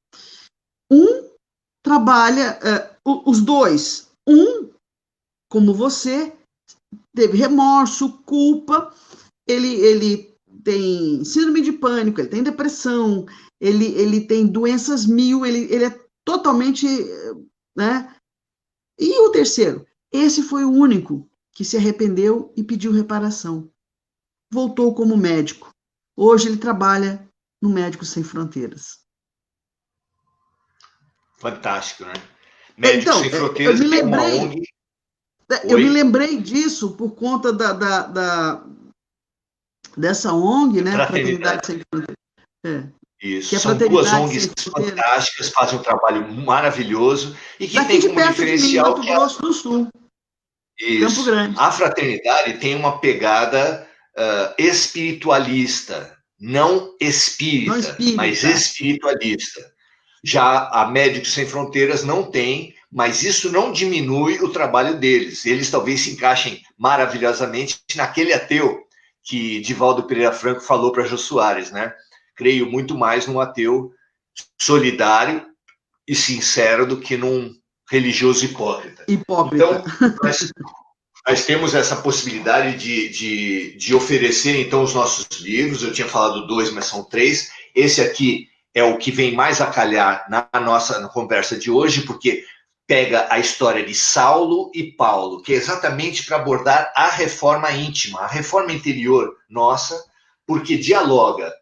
[SPEAKER 2] Um trabalha, os dois, um, como você, teve remorso, culpa, ele tem síndrome de pânico, ele tem depressão, ele tem doenças mil, ele é totalmente, né? E o terceiro? Esse foi o único que se arrependeu e pediu reparação. Voltou como médico. Hoje ele trabalha no Médicos Sem Fronteiras.
[SPEAKER 1] Fantástico, né? Médicos
[SPEAKER 2] Então,
[SPEAKER 1] Sem Fronteiras é uma ONG.
[SPEAKER 2] Eu me lembrei disso por conta dessa ONG, né? Fraternidade Sem Fronteiras.
[SPEAKER 1] Isso,
[SPEAKER 2] que é
[SPEAKER 1] são duas ONGs fantásticas, fazem um trabalho maravilhoso e que tem como diferencial
[SPEAKER 2] Mato Grosso do Sul.
[SPEAKER 1] Isso.
[SPEAKER 2] Campo Grande.
[SPEAKER 1] A fraternidade tem uma pegada espiritualista, não espírita, mas espiritualista. Já a Médicos Sem Fronteiras não tem, mas isso não diminui o trabalho deles. Eles talvez se encaixem maravilhosamente naquele ateu que Divaldo Pereira Franco falou para Jô Soares, né? Creio muito mais num ateu solidário e sincero do que num religioso hipócrita. Então, nós temos essa possibilidade de oferecer, então, os nossos livros. Eu tinha falado 2, mas são 3. Esse aqui é o que vem mais a calhar na nossa conversa de hoje, porque pega a história de Saulo e Paulo, que é exatamente para abordar a reforma íntima, a reforma interior nossa, porque dialoga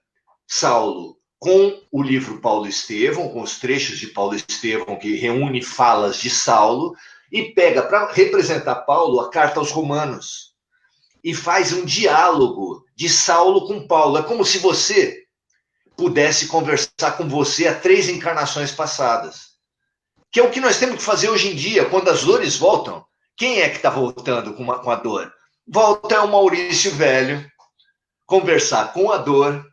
[SPEAKER 1] Saulo com o livro Paulo Estevão, com os trechos de Paulo Estevão, que reúne falas de Saulo, e pega para representar Paulo a carta aos Romanos, e faz um diálogo de Saulo com Paulo. É como se você pudesse conversar com você há 3 encarnações passadas. Que é o que nós temos que fazer hoje em dia, quando as dores voltam. Quem é que está voltando com a dor? Volta o Maurício velho, conversar com a dor,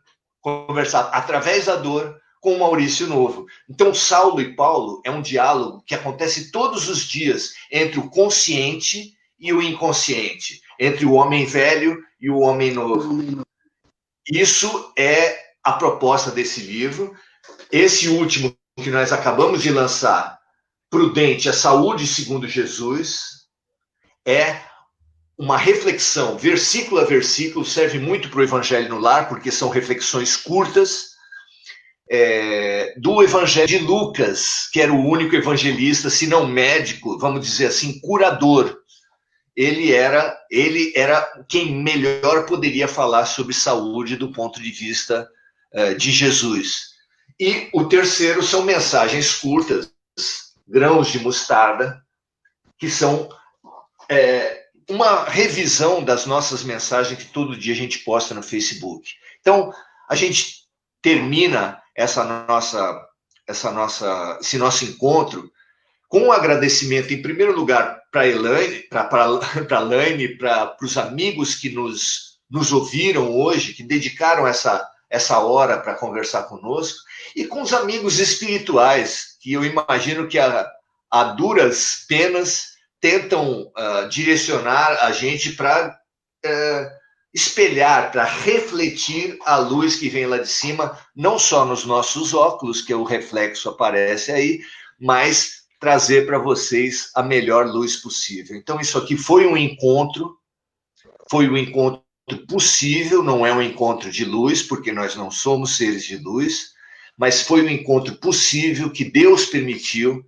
[SPEAKER 1] conversar através da dor com o Maurício novo. Então, Saulo e Paulo é um diálogo que acontece todos os dias entre o consciente e o inconsciente, entre o homem velho e o homem novo. Isso é a proposta desse livro. Esse último que nós acabamos de lançar, Prudente, a Saúde segundo Jesus, é uma reflexão, versículo a versículo, serve muito para o Evangelho no Lar, porque são reflexões curtas, do Evangelho de Lucas, que era o único evangelista, se não médico, vamos dizer assim, curador. Ele era quem melhor poderia falar sobre saúde do ponto de vista de Jesus. E o terceiro são mensagens curtas, grãos de mostarda, que são uma revisão das nossas mensagens que todo dia a gente posta no Facebook. Então, a gente termina esse nosso encontro com um agradecimento, em primeiro lugar, para a Elaine, para a Laine, para os amigos que nos ouviram hoje, que dedicaram essa hora para conversar conosco, e com os amigos espirituais, que eu imagino que a duras penas tentam direcionar a gente para espelhar, para refletir a luz que vem lá de cima, não só nos nossos óculos, que o reflexo aparece aí, mas trazer para vocês a melhor luz possível. Então, isso aqui foi um encontro possível, não é um encontro de luz, porque nós não somos seres de luz, mas foi um encontro possível que Deus permitiu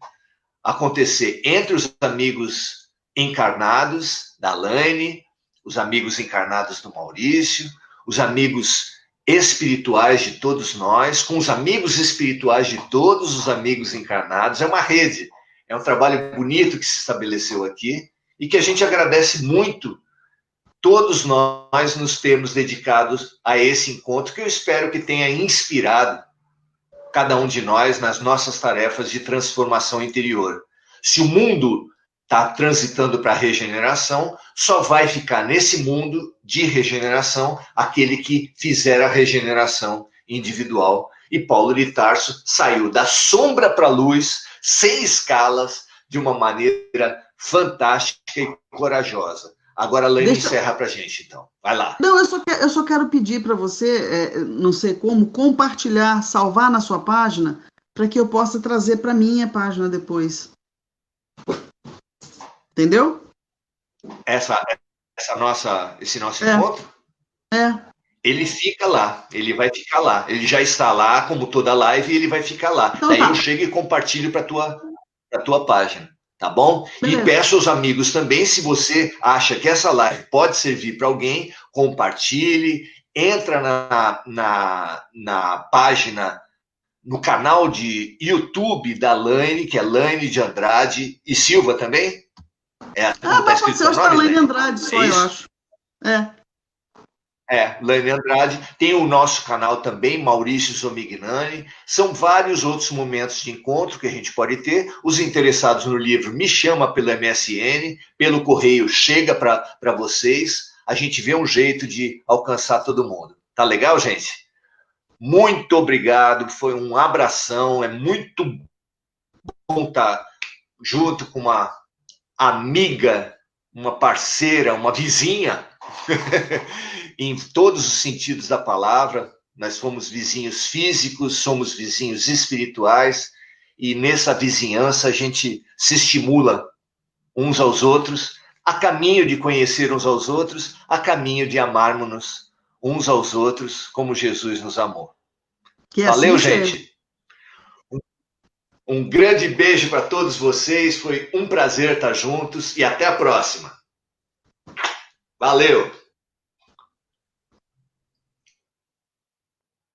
[SPEAKER 1] acontecer entre os amigos encarnados da Laine, os amigos encarnados do Maurício, os amigos espirituais de todos nós, com os amigos espirituais de todos os amigos encarnados. É uma rede, é um trabalho bonito que se estabeleceu aqui e que a gente agradece muito todos nós nos termos dedicados a esse encontro, que eu espero que tenha inspirado cada um de nós nas nossas tarefas de transformação interior. Se o mundo está transitando para a regeneração, só vai ficar nesse mundo de regeneração aquele que fizer a regeneração individual. E Paulo de Tarso saiu da sombra para a luz, sem escalas, de uma maneira fantástica e corajosa. Agora a Laine encerra para a gente, então. Vai lá.
[SPEAKER 2] Não, eu só quero pedir para você, não sei como, compartilhar, salvar na sua página, para que eu possa trazer para minha página depois. Entendeu?
[SPEAKER 1] Esse nosso encontro?
[SPEAKER 2] É.
[SPEAKER 1] Ele fica lá, ele vai ficar lá. Ele já está lá, como toda live, e ele vai ficar lá. Então, daí eu chego e compartilho para a tua página, tá bom? Beleza. E peço aos amigos também, se você acha que essa live pode servir para alguém, compartilhe, entra na página, no canal de YouTube da Laine, que é Laine de Andrade e Silva também?
[SPEAKER 2] Mas pode ser, eu acho que é Laine Andrade só, eu acho.
[SPEAKER 1] Laine Andrade. Tem o nosso canal também, Maurício Zomignani. São vários outros momentos de encontro que a gente pode ter. Os interessados no livro me chama pelo MSN, pelo correio chega para vocês. A gente vê um jeito de alcançar todo mundo. Tá legal, gente? Muito obrigado, foi um abração. É muito bom estar junto com uma amiga, uma parceira, uma vizinha, em todos os sentidos da palavra. Nós fomos vizinhos físicos, somos vizinhos espirituais, e nessa vizinhança a gente se estimula uns aos outros, a caminho de conhecer uns aos outros, a caminho de amarmos-nos uns aos outros, como Jesus nos amou. Valeu, assim, gente! Um grande beijo para todos vocês, foi um prazer estar juntos, e até a próxima. Valeu!